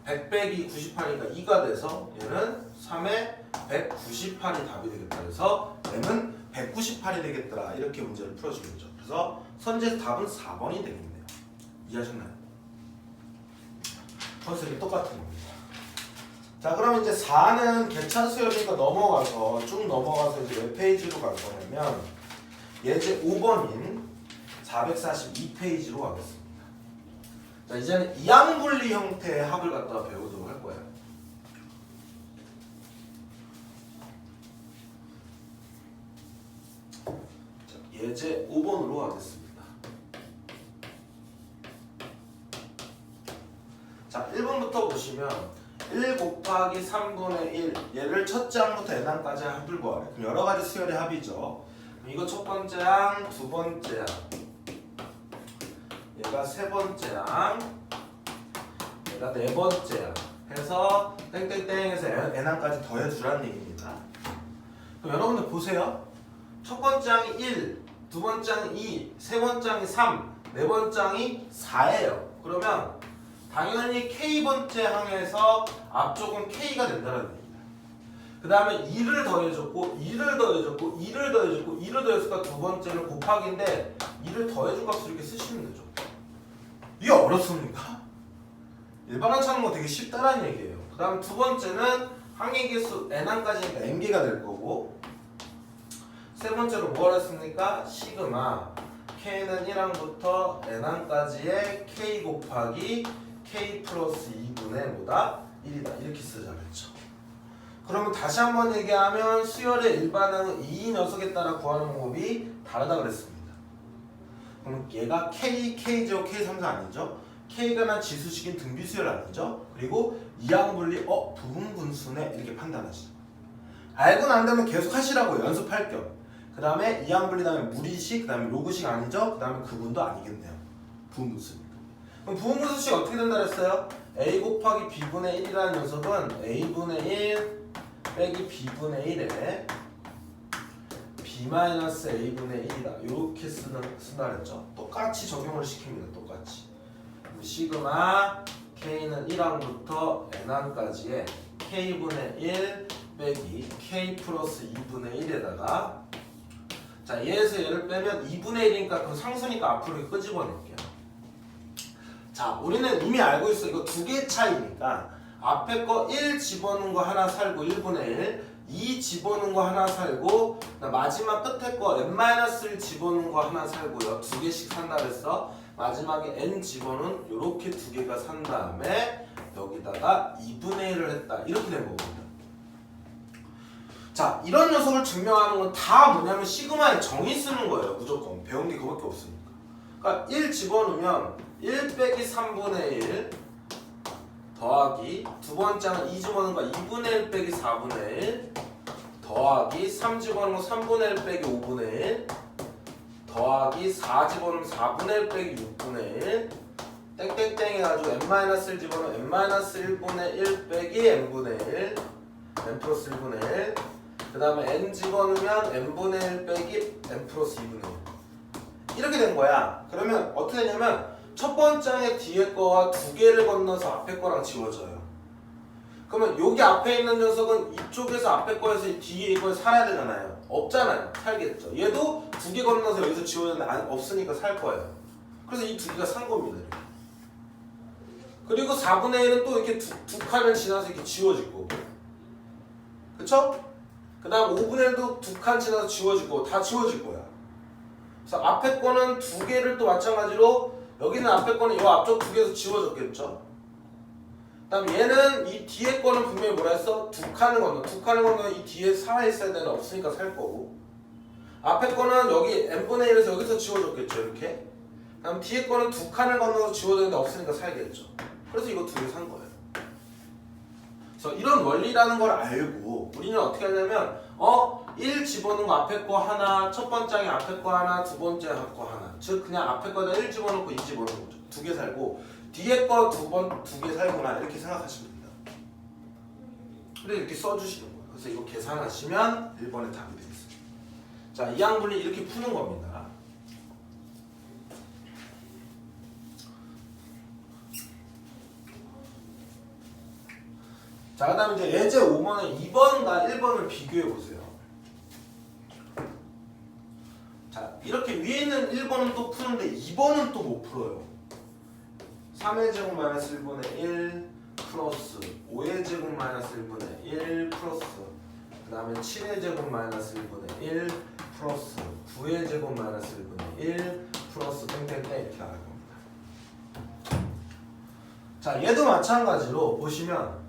[SPEAKER 1] 100 빼기 98이니까 2가 돼서 얘는 3에 198이 답이 되겠다. 그래서 얘는 198이 되겠더라. 이렇게 문제를 풀어주겠죠. 그래서 선제 답은 4번이 되겠네요. 이해하셨나요? 컨셉이 똑같은 겁니다. 자, 그럼 이제 4는 개차 수열이니까 넘어가서 쭉 넘어가서 이제 몇 페이지로 갈 거냐면 예제 5번인 442페이지로 가겠습니다. 자, 이제는 이항분리 형태의 합을 갖다가 배우도록 할 거예요. 자, 예제 5번으로 가겠습니다. 자, 1번부터 보시면 1 곱하기 3분의 1 얘를 첫째 항부터 n항까지 합을 구하래. 그럼 여러 가지 수열의 합이죠. 이거 첫 번째 항, 두 번째 항, 얘가 세 번째 항, 얘가 네 번째 항 해서 땡땡땡해서 n항까지 더해주라는 얘기입니다. 그럼 여러분들 보세요. 첫 번째 항이 1, 두 번째 항이 2, 세 번째 항이 3, 네 번째 항이 4예요. 그러면 당연히 K번째 항에서 앞쪽은 K가 된다는 얘기입니다. 그 다음에 2를 더해줬고 2를 더해줬고 2를 더해줬고 2를 더했으니까 두 번째는 곱하기인데 2를 더해준 값을 이렇게 쓰시면 되죠. 이게 어렵습니까? 일반항 찾는 거 되게 쉽다라는 얘기예요. 그 다음 두 번째는 항의 개수 n항까지니까 n개가 될 거고 세 번째로 뭐라 했습니까? 시그마 K는 1항부터 N항까지의 K 곱하기 K 플러스 2분의 뭐다? 1이다. 이렇게 쓰자 그랬죠. 그러면 다시 한번 얘기하면 수열의 일반항은 이 녀석에 따라 구하는 방법이 다르다 그랬습니다. 그럼 얘가 K, K죠? K3사 아니죠? K가 난 지수식인 등비수열 아니죠? 그리고 이항분리 부분 분수네 이렇게 판단하시죠. 알고 난 다음에 계속 하시라고요. 연습할 겸. 그 다음에 이항분리 다음에 무리식, 그 다음에 로그식 아니죠? 그 다음에 그분도 아니겠네요. 부분 분수니까. 그럼 부분 분수식 어떻게 된다 그랬어요? A 곱하기 B분의 1이라는 녀석은 A분의 1 빼기 B분의 1에 B-A분의 1이다. 이렇게 쓴다 그랬죠. 똑같이 적용을 시킵니다. 똑같이. 시그마 K는 1항부터 N항까지의 K분의 1 빼기 K 플러스 2분의 1에다가 자 얘에서 얘를 빼면 2분의 1이니까 그 상수니까 앞으로 이렇게 끄집어낼게요. 자 우리는 이미 알고 있어. 이거 두 개 차이니까 앞에 거 1 집어넣은 거 하나 살고 1분의 1 2 집어넣은 거 하나 살고 마지막 끝에 거 n-1 집어넣은 거 하나 살고요. 두 개씩 산다 그랬어. 마지막에 n 집어넣은 요렇게 두 개가 산 다음에 여기다가 2분의 1을 했다. 이렇게 된 거거든요. 자 이런 녀석을 증명하는 건 다 뭐냐면 시그마의 정의 쓰는 거예요. 무조건 배운 게 그거밖에 없으니까. 그러니까 1 집어넣으면 1 빼기 3분의 1 더하기 두 번째 항은 2 집어넣은 거 2분의 1 빼기 4분의 1 더하기 3 집어넣은 거 3분의 1 빼기 5분의 1 더하기 4 집어넣으면 4분의 1 빼기 6분의 1 땡땡땡 해가지고 n-1 집어넣으면 n-1분의 1 빼기 n분의 1 n 플러스 1분의 1 그 다음에 n 집어넣으면 n분의 1 빼기 n 플러스 2분의 1 이렇게 된 거야. 그러면 어떻게 되냐면 첫 번째 항의 뒤에 거와 두 개를 건너서 앞에 거랑 지워져요. 그러면 여기 앞에 있는 녀석은 이쪽에서 앞에 거에서 뒤에 이거에 살아야 되잖아요. 없잖아요. 살겠죠. 얘도 두 개 건너서 여기서 지워졌는데 없으니까 살 거예요. 그래서 이 두 개가 산 겁니다. 이렇게. 그리고 4분의 1은 또 이렇게 두 칸을 지나서 이렇게 지워질 거고. 그쵸? 그 다음 5분의 1도 두 칸 지나서 지워질 거고. 다 지워질 거야. 그래서 앞에 거는 두 개를 또 마찬가지로 여기는 앞에 거는 이 앞쪽 두 개에서 지워졌겠죠. 그 다음 얘는 이 뒤에 거는 분명히 뭐라 했어? 두 칸을 건너 이 뒤에 살아있어야 되는 없으니까 살 거고 앞에 거는 여기 n분의 1에서 여기서 지워졌겠죠. 이렇게. 그 다음 뒤에 거는 두 칸을 건너서 지워졌는데 없으니까 살겠죠. 그래서 이거 두 개 산 거예요. 그래서 이런 원리라는 걸 알고 우리는 어떻게 하냐면 1 집어넣은 거 앞에 거 하나, 첫 번째 항에 앞에 거 하나, 두 번째 거 하나. 즉 그냥 앞에 거에다 1 집어넣고 2 집어넣은 거죠. 두 개 살고 뒤에 거 두 개 살구나 이렇게 생각하시면 됩니다. 그래서 이렇게 써주시는 거예요. 그래서 이거 계산하시면 1번에 답이 되겠습니다. 자, 이항분리 이렇게 푸는 겁니다. 자, 그 다음에 이제 예제 5번은 2번과 1번을 비교해 보세요. 자, 이렇게 위에 있는 1번은 또 푸는데 2번은 또 못 풀어요. 3의 제곱 마이너스 1분의 1 플러스 5의 제곱 마이너스 1분의 1 플러스 그 다음에 7의 제곱 마이너스 1분의 1 플러스 9의 제곱 마이너스 1분의 1 플러스 땡땡땡 이렇게 나갈 겁니다. 자, 얘도 마찬가지로 보시면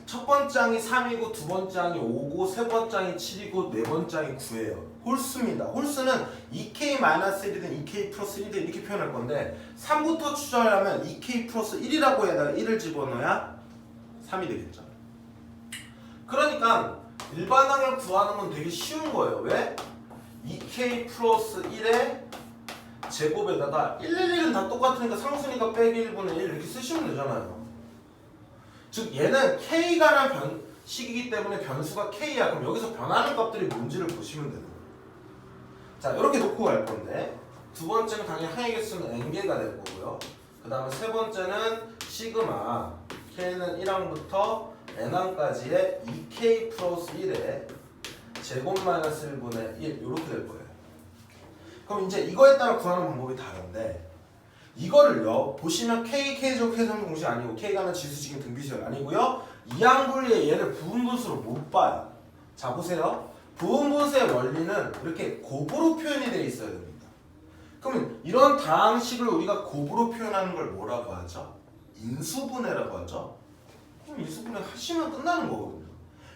[SPEAKER 1] 첫 번째 항이 3이고 두 번째 항이 5고 세 번째 항이 7이고 네 번째 항이 9예요. 홀수입니다. 홀수는 2k-1이든 2k 플러스 1이든 이렇게 표현할 건데 3부터 추정하려면 2k 플러스 1이라고 해다가 1을 집어넣어야 3이 되겠죠. 그러니까 일반항을 구하는 건 되게 쉬운 거예요. 왜? 2k 플러스 1의 제곱에다가 111은 다 똑같으니까 상수니까 빼기 1분의 1 이렇게 쓰시면 되잖아요. 즉 얘는 k가 란 변식이기 때문에 변수가 k야. 그럼 여기서 변하는 값들이 뭔지를 보시면 되는 거예요. 자, 이렇게 놓고 갈 건데 두 번째는 당연히 항의 개수는 n개가 될 거고요. 그 다음에 세 번째는 시그마 k는 1항부터 n항까지의 2k 플러스 1의 제곱 마이너스 1분의 1 이렇게 될 거예요. 그럼 이제 이거에 따라 구하는 방법이 다른데 이거를요 보시면 k제곱 k제곱 공식 아니고 k가는 지수식인 등비수열 아니고요 이항분리의 얘를 부분 분수로 못 봐요. 자 보세요. 부분분수의 원리는 이렇게 곱으로 표현이 되어 있어야 됩니다. 그러면 이런 다항식을 우리가 곱으로 표현하는 걸 뭐라고 하죠? 인수분해라고 하죠. 그럼 인수분해 하시면 끝나는 거거든요.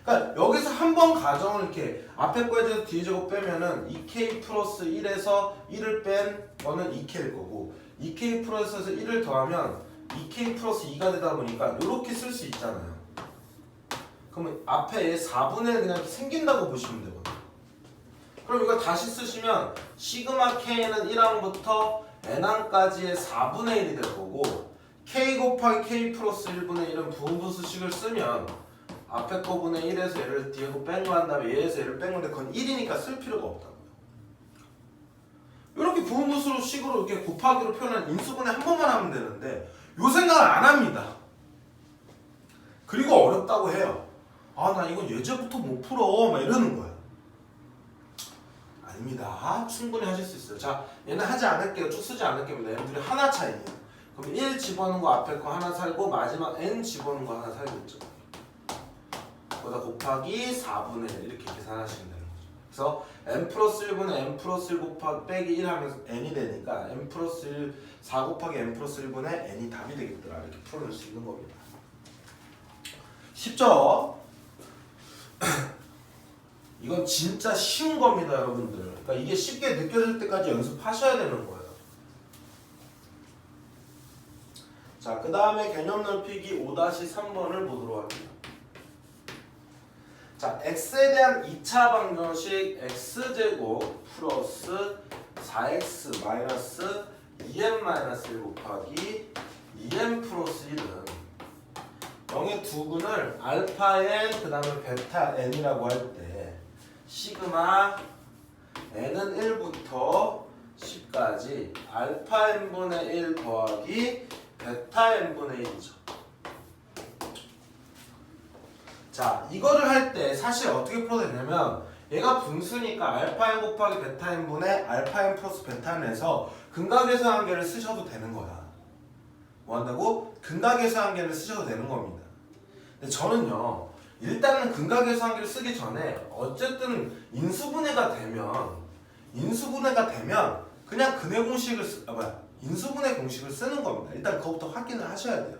[SPEAKER 1] 그러니까 여기서 한 번 가정을 이렇게 앞에 거에 대해서 뒤에 제곱 빼면은 2k 플러스 1에서 1을 뺀 거는 2k일 거고 2k 플러스에서 1을 더하면 2k 플러스 2가 되다 보니까 이렇게 쓸 수 있잖아요. 그러면 앞에 4분의 1 그냥 생긴다고 보시면 되거든요. 그럼 이거 다시 쓰시면 시그마 k는 1항부터 n항까지의 4분의 1이 될 거고 k 곱하기 k 플러스 1분의 1은 부분분수식을 쓰면 앞에 거분의 1에서 얘를 뒤에 거 뺀 거 한 다음에 얘에서 얘를 뺀 건데 그건 1이니까 쓸 필요가 없다고요. 이렇게 부분분수식으로 이렇게 곱하기로 표현한 인수분해 한 번만 하면 되는데 요 생각을 안 합니다. 그리고 어렵다고 해요. 아, 나 이건 예제부터 못 풀어 막 이러는 거야. 아닙니다. 충분히 하실 수 있어요. 자, 얘는 하지 않을게요. 쭉 쓰지 않을게요. 얘네들이 하나 차이예요. 그럼 1 집어넣은 거 앞에 거 하나 살고 마지막 n 집어넣은 거 하나 살고 있죠. 거기다 곱하기 4분의 1 이렇게 계산하시면 되는 거죠. 그래서 n 플러스 1분의 n 플러스 1 곱하기 빼기 1 하면서 n이 되니까 n 플러스 1 4 곱하기 n 플러스 1분의 n이 답이 되겠더라. 이렇게 풀어낼 수 있는 겁니다. 쉽죠? 이건 진짜 쉬운 겁니다, 여러분들. 그러니까 이게 쉽게 느껴질 때까지 연습하셔야 되는 거예요. 자, 그 다음에 개념 넓히기 5-3번을 보도록 할게요. 자, x에 대한 2차 방정식 x제곱 플러스 4x 마이너스 2n-1 곱하기 2n 플러스 1은 0의 두근을 알파 n 그 다음에 베타 n이라고 할 때 시그마 n은 1부터 10까지 알파 n분의 1 더하기 베타 n분의 1이죠. 자, 이거를 할 때 사실 어떻게 풀어야 되냐면 얘가 분수니까 알파 n 곱하기 베타 n분의 알파 n 플러스 베타 n에서 근각에서 한계를 쓰셔도 되는 거야. 뭐 한다고? 근각에서 한계를 쓰셔도 되는 겁니다. 근데 저는요, 일단은 근각에서 한계를 쓰기 전에 어쨌든 인수분해가 되면 그냥 근해 공식을 인수분해 공식을 쓰는 겁니다. 일단 그것부터 확인을 하셔야 돼요.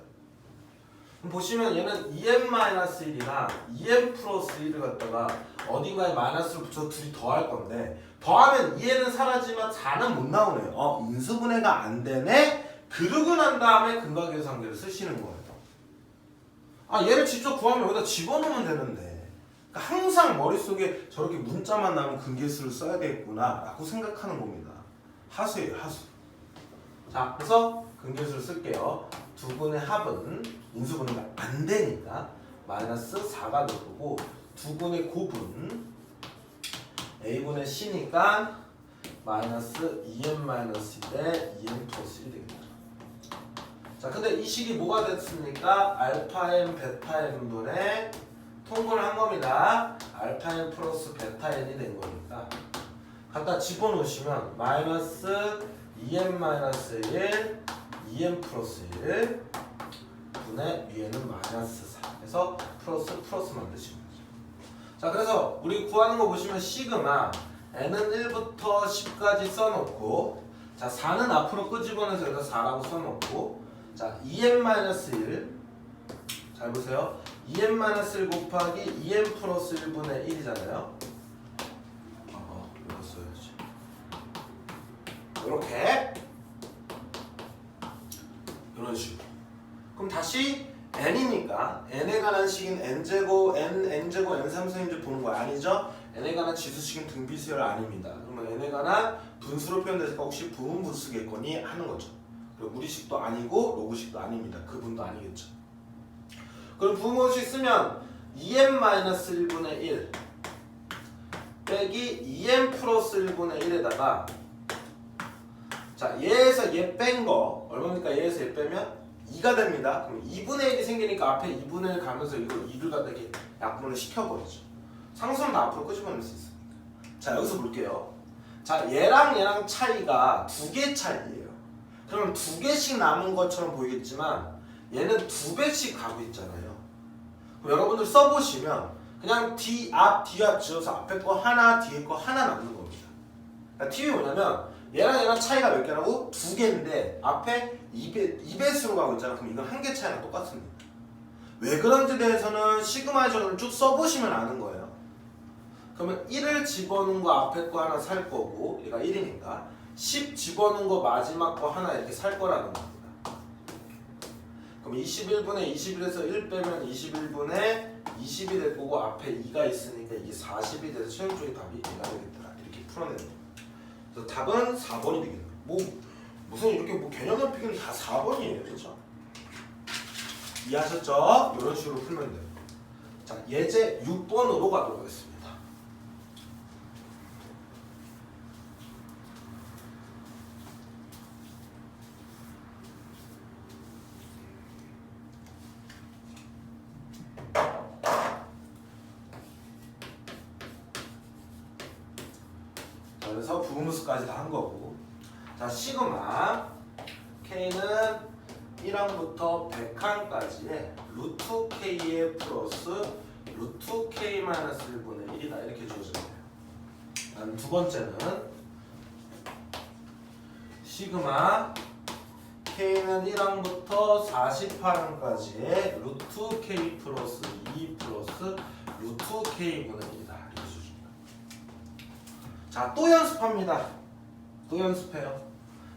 [SPEAKER 1] 그럼 보시면 얘는 2n-1이랑 2n 플러스 1을 갖다가 어딘가에 마이너스를 붙여서 둘이 더할 건데 더하면 2n은 사라지면 4는 못 나오네요. 인수분해가 안 되네? 그러고 난 다음에 근각에서 한계를 쓰시는 거예요. 아, 얘를 직접 구하면 여기다 집어넣으면 되는데 그러니까 항상 머릿속에 저렇게 문자만 나오면 근계수를 써야 되겠구나 라고 생각하는 겁니다. 하수예요, 하수. 자, 그래서 근계수를 쓸게요. 두 분의 합은 인수분해가 안 되니까 마이너스 4가 될 거고 두 분의 곱은 a분의 c니까 마이너스 2n-1대 2n 플러스 1이 되겠다. 자, 근데 이 식이 뭐가 됐습니까? 알파 n 베타 n분의 통분을 한 겁니다. 알파 n 플러스 베타 n이 된 거니까 갖다 집어넣으시면 마이너스 2n-1 2n 플러스 1 분의 위에는 마이너스 4 해서 플러스 만드시면 되죠. 자, 그래서 우리 구하는 거 보시면 시그마 n은 1부터 10까지 써놓고 자, 4는 앞으로 끄집어내서 여기다 4라고 써놓고 자, 2n-1 잘 보세요. 2n-1 곱하기 2n 플러스 1분의 1이잖아요. 이거 써야지. 이렇게 이런 식으로. 그럼 다시 n이니까 n에 관한 식인 n제곱, n제곱, n3승인지 보는 거 아니죠? n에 관한 지수식인 등비수열 아닙니다. 그러면 n에 관한 분수로 표현되니까 혹시 부분분수겠거니 하는 거죠. 그리고 무리식도 아니고 로그식도 아닙니다. 그분도 아니겠죠. 그럼 부분분수식 쓰면 2n-1분의 1 빼기 2n 플러스 1분의 1에다가 자, 얘에서 얘 뺀 거 얼마입니까? 얘에서 얘 빼면 2가 됩니다. 그럼 2분의 1이 생기니까 앞에 2분의 1 가면서 이거 2를 갖다 이렇게 약분을 시켜버리죠. 상수는 다 앞으로 끄집어낼 수 있으니까. 자, 여기서 볼게요. 자, 얘랑 차이가 2개 차이예요. 그러면 2개씩 남은 것처럼 보이겠지만 얘는 2배씩 가고 있잖아요. 그럼 여러분들 써보시면 그냥 뒤앞 지어서 앞에 거 하나 뒤에 거 하나 남는 겁니다. 그러니까 팁이 뭐냐면 얘랑 차이가 몇 개라고? 2개인데 앞에 2배수로 가고 있잖아. 그럼 이건 1개 차이랑 똑같습니다. 왜 그런지 대해서는 시그마의 전을 쭉 써보시면 아는 거예요. 그러면 1을 집어넣은 거 앞에 거 하나 살 거고 얘가 1이니까 10 집어넣은 거 마지막 거 하나 이렇게 살 거라는 겁니다. 그럼 21분의 21에서 1 빼면 21분의 20이 될 거고 앞에 2가 있으니까 이게 40이 돼서 최종적인 답이 2가 되겠더라. 이렇게 풀어내는 거예요. 그래서 답은 4번이 되겠네요. 무슨 이렇게 개념 넓히기는 다 4번이에요. 그렇죠? 이해하셨죠? 이런 식으로 풀면 돼요. 자, 예제 6번으로 가도록 하겠습니다. 그래서 부분수까지 다 한 거고. 자, 시그마 K는 1항부터 100항까지의 루트 K의 플러스 루트 K 마이너스 1분의 1이다. 이렇게 주어져요. 다음 두 번째는 시그마 K는 1항부터 48항까지의 루트 K 플러스 2 플러스 루트 K분의 1이다. 이렇게 주어집니다. 자, 또 연습합니다. 또 연습해요.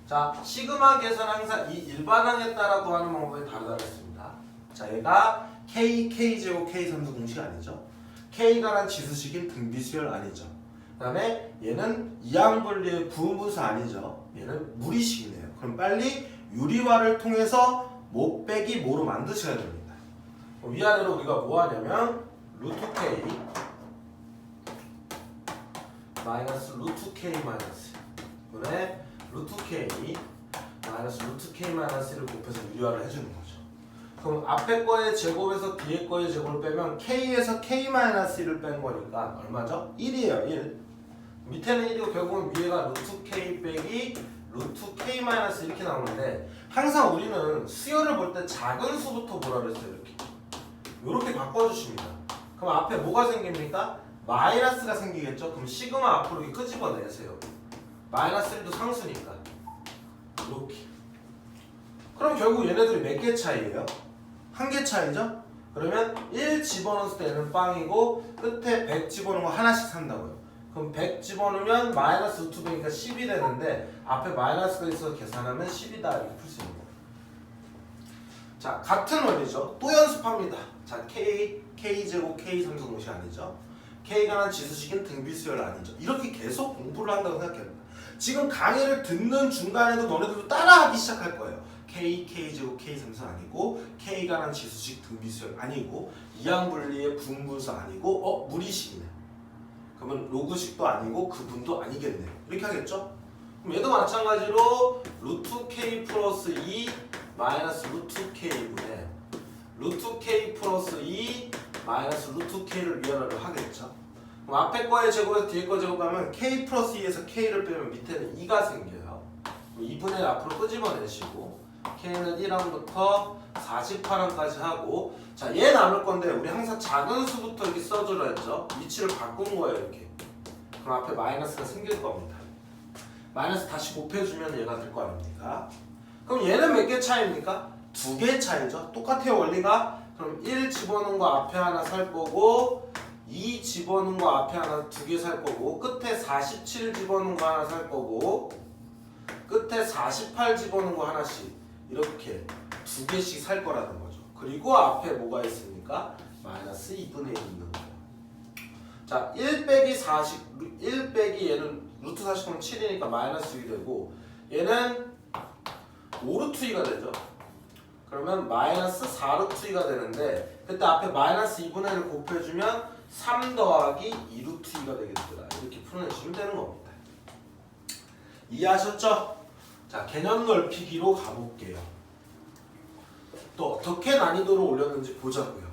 [SPEAKER 1] 자, 시그마 계산 항상 이 일반항에 따라 구하는 방법이 다르다겠습니다. 자, 얘가 K제곱 K선수 공식 아니죠? K가 란 지수식인 등비수열 아니죠? 그 다음에 얘는 이항분리의 부분분수 아니죠? 얘는 무리식이네요. 그럼 빨리 유리화를 통해서 못 빼기 뭐로 만드셔야 됩니다. 위아래로 우리가 뭐 하냐면 루트 K 마이너스 루트 K 마이너스 그래 루트 K 마이너스 루트 K 마이너스를 곱해서 유리화를 해주는 거죠. 그럼 앞에 거의 제곱에서 뒤에 거의 제곱을 빼면 K에서 K 마이너스 1을 뺀 거니까 얼마죠? 1이에요. 1. 밑에는 1이고 결국은 위에가 루트 K 빼기 루트 K 마이너스 이렇게 나오는데 항상 우리는 수열을 볼 때 작은 수부터 보라 그랬어요. 이렇게 바꿔주십니다. 그럼 앞에 뭐가 생깁니까? 마이너스가 생기겠죠? 그럼 시그마 앞으로 이렇게 끄집어내세요. 마이너스 1도 상수니까 이렇게. 그럼 결국 얘네들이 몇 개 차이예요? 한 개 차이죠? 그러면 1 집어넣을 때는 빵이고 끝에 100 집어넣은 거 하나씩 산다고요. 그럼 100 집어넣으면 마이너스 루트 100이니까 10이 되는데 앞에 마이너스가 있어서 계산하면 10이다 이렇게 풀 수 있는 거예요. 자, 같은 원리죠. 또 연습합니다. 자, K제곱 K상수 공식 아니죠? K가 란 지수식인 등비수열 아니죠? 이렇게 계속 공부를 한다고 생각합니다. 지금 강의를 듣는 중간에도 너네들도 따라하기 시작할 거예요. K제곱 K상수 아니고 K가 란 지수식 등비수열 아니고 이항분리의 부분분수 아니고 무리식이네. 그러면 로그식도 아니고 그분도 아니겠네. 이렇게 하겠죠? 그럼 얘도 마찬가지로 루트 K 플러스 2 마이너스 루트 K분의 루트 K 플러스 2 마이너스 루트 K를 위아래로 하겠죠? 그럼 앞에 거의 제곱에서 뒤에 거 제곱하면 K 플러스 2에서 K를 빼면 밑에는 2가 생겨요. 2분의 1 앞으로 끄집어내시고 K는 1항부터 48항까지 하고 자, 얘 나눌 건데 우리 항상 작은 수부터 이렇게 써주라 했죠? 위치를 바꾼 거예요, 이렇게. 그럼 앞에 마이너스가 생길 겁니다. 마이너스 다시 곱해주면 얘가 될 거 아닙니까? 그럼 얘는 몇 개 차이입니까? 2개 차이죠? 똑같아요, 원리가. 그럼 1 집어넣은 거 앞에 하나 살 거고 2 집어넣은 거 앞에 하나 2개 살 거고 끝에 47 집어넣은 거 하나 살 거고 끝에 48 집어넣은 거 하나씩 이렇게 2개씩 살 거라는 거죠. 그리고 앞에 뭐가 있습니까? 마이너스 2분의 1이 있는 거예요. 자, 1 빼기 40, 1 빼기 얘는 루트 40하면 7이니까 마이너스 2이 되고 얘는 5루트 2가 되죠. 그러면 마이너스 4루트 2가 되는데 그때 앞에 마이너스 2분의 1을 곱해주면 3 더하기 2루트 2가 되겠더라. 이렇게 풀어내시면 되는 겁니다. 이해하셨죠? 자, 개념 넓히기로 가볼게요. 또 어떻게 난이도를 올렸는지 보자고요.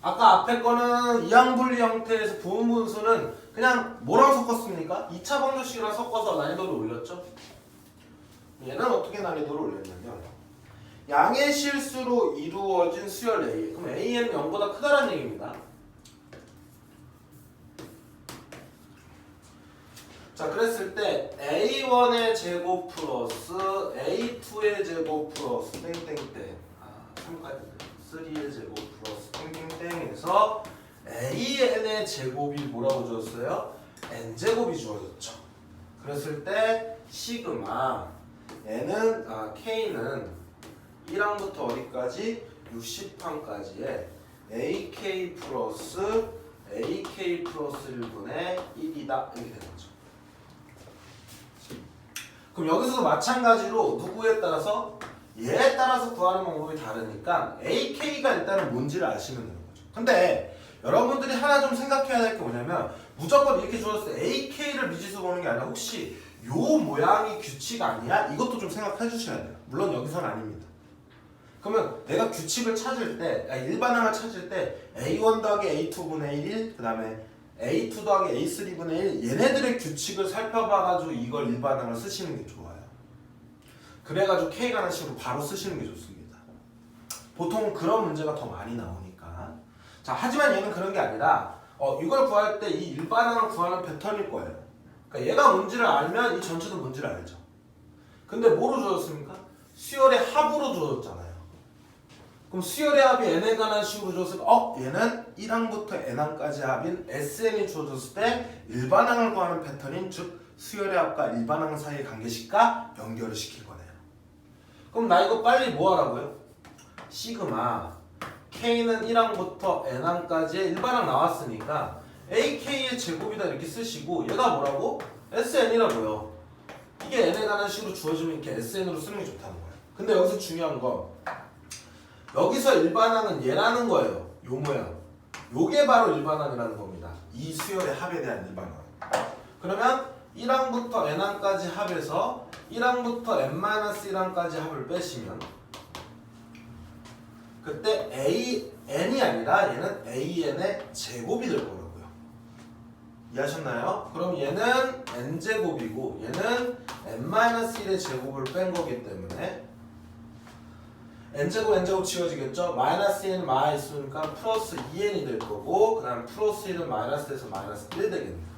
[SPEAKER 1] 아까 앞에 거는 이항분리 형태에서 부분분수는 그냥 뭐랑 섞었습니까? 2차 방정식이랑 섞어서 난이도를 올렸죠. 얘는 어떻게 난이도를 올렸냐면 양의 실수로 이루어진 수열 A. 그럼 A는 0보다 크다는 얘기입니다. 자, 그랬을 때 A1의 제곱 플러스 A2의 제곱 플러스 땡땡땡 3의 제곱 플러스 땡땡땡에서 AN의 제곱이 뭐라고 주었어요? N제곱이 주어졌죠. 그랬을 때 시그마 K는 1항부터 어디까지? 60항까지의 AK 플러스 1분의 1이다 이렇게 되는 거죠. 그럼 여기서도 마찬가지로 누구에 따라서? 얘에 따라서 구하는 방법이 다르니까 AK가 일단은 뭔지를 아시면 되는 거죠. 근데 여러분들이 하나 좀 생각해야 될 게 뭐냐면 무조건 이렇게 주었을 때 AK를 미지수 보는 게 아니라 혹시 요 모양이 규칙 아니야? 이것도 좀 생각해 주셔야 돼요. 물론 여기서는 아닙니다. 그러면 내가 규칙을 찾을 때, 일반항을 찾을 때 A1 더하기 A2분의 1, 그 다음에 A2 더하기 A3분의 1 얘네들의 규칙을 살펴봐가지고 이걸 일반항을 쓰시는 게 좋아요. 그래가지고 K라는 식으로 바로 쓰시는 게 좋습니다. 보통 그런 문제가 더 많이 나오니까. 자, 하지만 얘는 그런 게 아니라 이걸 구할 때 이 일반항을 구하는 패턴일 거예요. 그러니까 얘가 뭔지를 알면 이 전체도 뭔지를 알죠. 근데 뭐로 주어졌습니까? 수열의 합으로 주어졌잖아요. 그럼 수열의 합이 n에 관한 식으로 주었을 때 얘는 1항부터 n항까지 합인 SN이 주어졌을 때 일반항을 구하는 패턴인 즉 수열의 합과 일반항 사이의 관계식과 연결을 시킬 거네요. 그럼 나 이거 빨리 뭐 하라고요? 시그마 K는 1항부터 n항까지의 일반항 나왔으니까 AK의 제곱이다 이렇게 쓰시고 얘가 뭐라고? SN이라고요. 이게 n에 관한 식으로 주어지면 이렇게 SN으로 쓰는 게 좋다는 거예요. 근데 여기서 중요한 거 여기서 일반항은 얘라는 거예요. 요 모양. 요게 바로 일반항이라는 겁니다. 이 수열의 합에 대한 일반항. 그러면 1항부터 n항까지 합해서 1항부터 n-1항까지 합을 빼시면 그때 n이 아니라 얘는 an의 제곱이 될 거라고요. 이해하셨나요? 그럼 얘는 n제곱이고 얘는 n-1의 제곱을 뺀 거기 때문에 n제곱 지워지겠죠? 마이너스 1은 마이 있으니까 플러스 2n이 될 거고 그 다음 플러스 1은 마이너스에서 마이너스 1 되겠네요.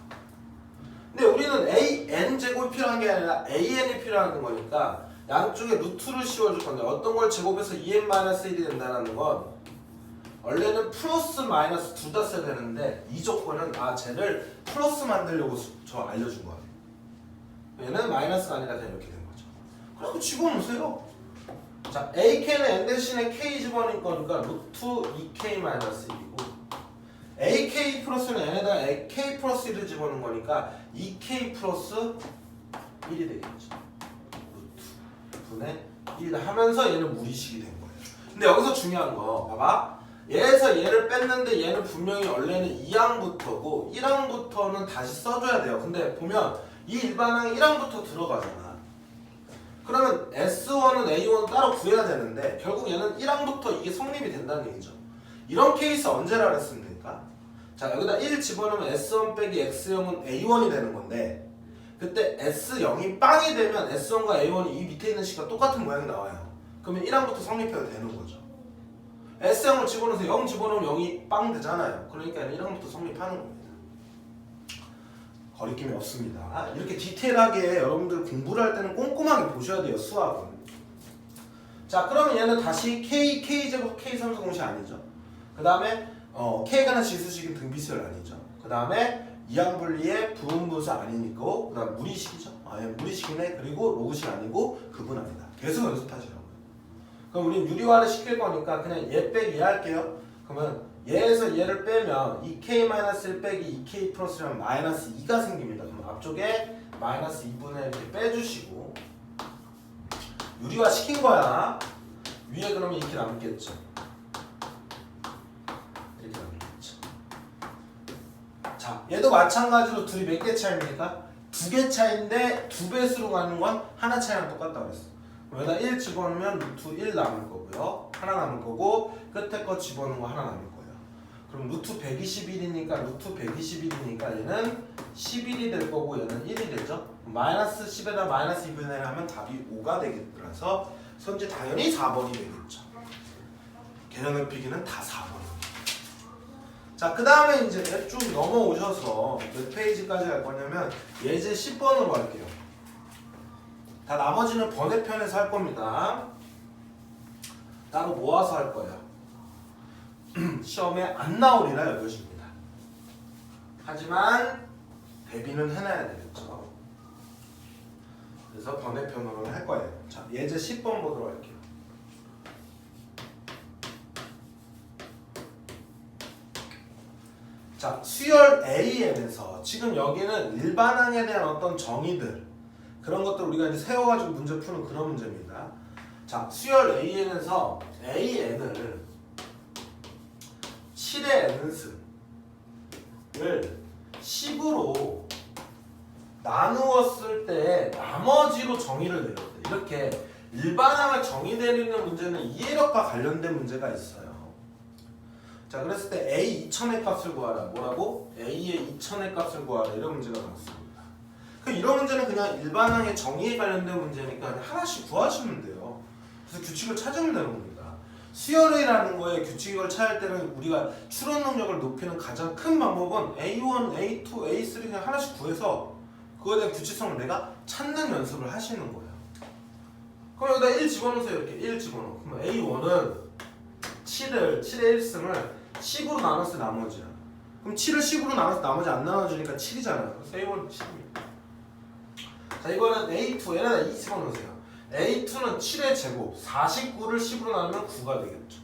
[SPEAKER 1] 근데 우리는 n제곱이 필요한 게 아니라 an이 필요한 거니까 양쪽에 루트를 씌워줄 건데 어떤 걸 제곱해서 2n-1이 된다는 건 원래는 플러스 마이너스 둘 다 써야 되는데 이 조건은 쟤를 플러스 만들려고 저 알려준 거예요. 얘는 마이너스가 아니라 그냥 이렇게 된 거죠. 그럼 집어넣으세요. 자, AK는 N 대신에 K 집어넣을 거니까 루트 2K-1이고 AK 플러스는 N에다가 K 플러스 1을 집어넣은 거니까 2K 플러스 1이 되겠죠. 루트 분의 1 하면서 얘는 무리식이 된 거예요. 근데 여기서 중요한 거 봐봐. 얘에서 얘를 뺐는데 얘는 분명히 원래는 2항부터고 1항부터는 다시 써줘야 돼요. 근데 보면 이 일반항 1항부터 들어가잖아. 그러면 S1은 A1 따로 구해야 되는데 결국 얘는 1항부터 이게 성립이 된다는 얘기죠. 이런 케이스 언제라 그랬습니까? 자, 여기다 1 집어넣으면 S1 빼기 X0은 A1이 되는 건데 그때 S0이 빵이 되면 S1과 A1이 이 밑에 있는 식과 똑같은 모양이 나와요. 그러면 1항부터 성립해도 되는 거죠. S0을 집어넣어서 0 집어넣으면 0이 빵 되잖아요. 그러니까 1항부터 성립하는 겁니다. 거리낌이 없습니다. 이렇게 디테일하게 여러분들 공부를 할 때는 꼼꼼하게 보셔야 돼요. 수학은. 자, 그러면 얘는 다시 K제곱 K3수 공식 아니죠. 그 다음에 K가 는 지수식인 등비수열 아니죠. 그 다음에 이항분리의 부분분수 아니니까 그 다음 무리식이죠. 무리식이네. 그리고 로그식 아니고 그분 아니다. 계속 연습하시라고요. 그럼 우리 유리화를 시킬 거니까 그냥 얘 빼기 얘 할게요. 그러면 얘에서 얘를 빼면 2K-1 빼기 2K 플러스라면 마이너스 2가 생깁니다. 그럼 앞쪽에 마이너스 2분의 이렇게 빼주시고 유리화 시킨 거야. 위에 그러면 이렇게 남겠죠. 이렇게 남겠죠. 자, 얘도 마찬가지로 둘이 몇 개 차이입니까? 2개 차이인데 2배수로 가는 건 하나 차이랑 똑같다고 그랬어. 여기다 1 집어넣으면 루트 1 남을 거고요. 하나 남을 거고 끝에 거 집어넣은 거 하나 남을 거예요. 그럼 루트 121이니까 루트 121이니까 얘는 11이 될 거고 얘는 1이 되죠. 마이너스 10에다 마이너스 2분의 1 하면 답이 5가 되겠더라서 그래서 이제 당연히 4번이 되겠죠. 개념의 필기는 다 4번입니다. 자, 그 다음에 이제 쭉 넘어오셔서 몇 페이지까지 갈 거냐면 예제 10번으로 할게요. 다 나머지는 번외편에서 할 겁니다. 따로 모아서 할 거예요. 시험에 안 나오리라 여겨집니다. 하지만 대비는 해놔야 되겠죠. 그래서 번외편으로 할 거예요. 자, 예제 10번 보도록 할게요. 자, 수열 AN에서 지금 여기는 일반항에 대한 어떤 정의들 그런 것들을 우리가 이제 세워가지고 문제 푸는 그런 문제입니다. 자, 수열 AN에서 AN을 7의 n승을 10으로 나누었을 때 나머지로 정의를 내렸대. 이렇게 일반항을 정의 내리는 문제는 이해력과 관련된 문제가 있어요. 자, 그랬을 때 A 2000의 값을 구하라. 뭐라고? A의 2000의 값을 구하라. 이런 문제가 나왔습니다. 이런 문제는 그냥 일반항의 정의에 관련된 문제니까 하나씩 구하시면 돼요. 그래서 규칙을 찾으면 되는 겁니다. 수열이라는 거에 규칙을 찾을 때는 우리가 추론 능력을 높이는 가장 큰 방법은 A1, A2, A3 그냥 하나씩 구해서 그거에 대한 규칙성을 내가 찾는 연습을 하시는 거예요. 그럼 여기다 1 집어넣으세요. 이렇게 1 집어넣어. 그럼 A1은 7의 1승을 10으로 나눴을 때 나머지야. 그럼 7을 10으로 나눠서 나머지 안 나눠주니까 7이잖아요. 그래서 A1은 7입니다. 자, 이거는 A2, 얘네다 2 집어넣으세요. A2는 7의 제곱, 49를 10으로 나누면 9가 되겠죠.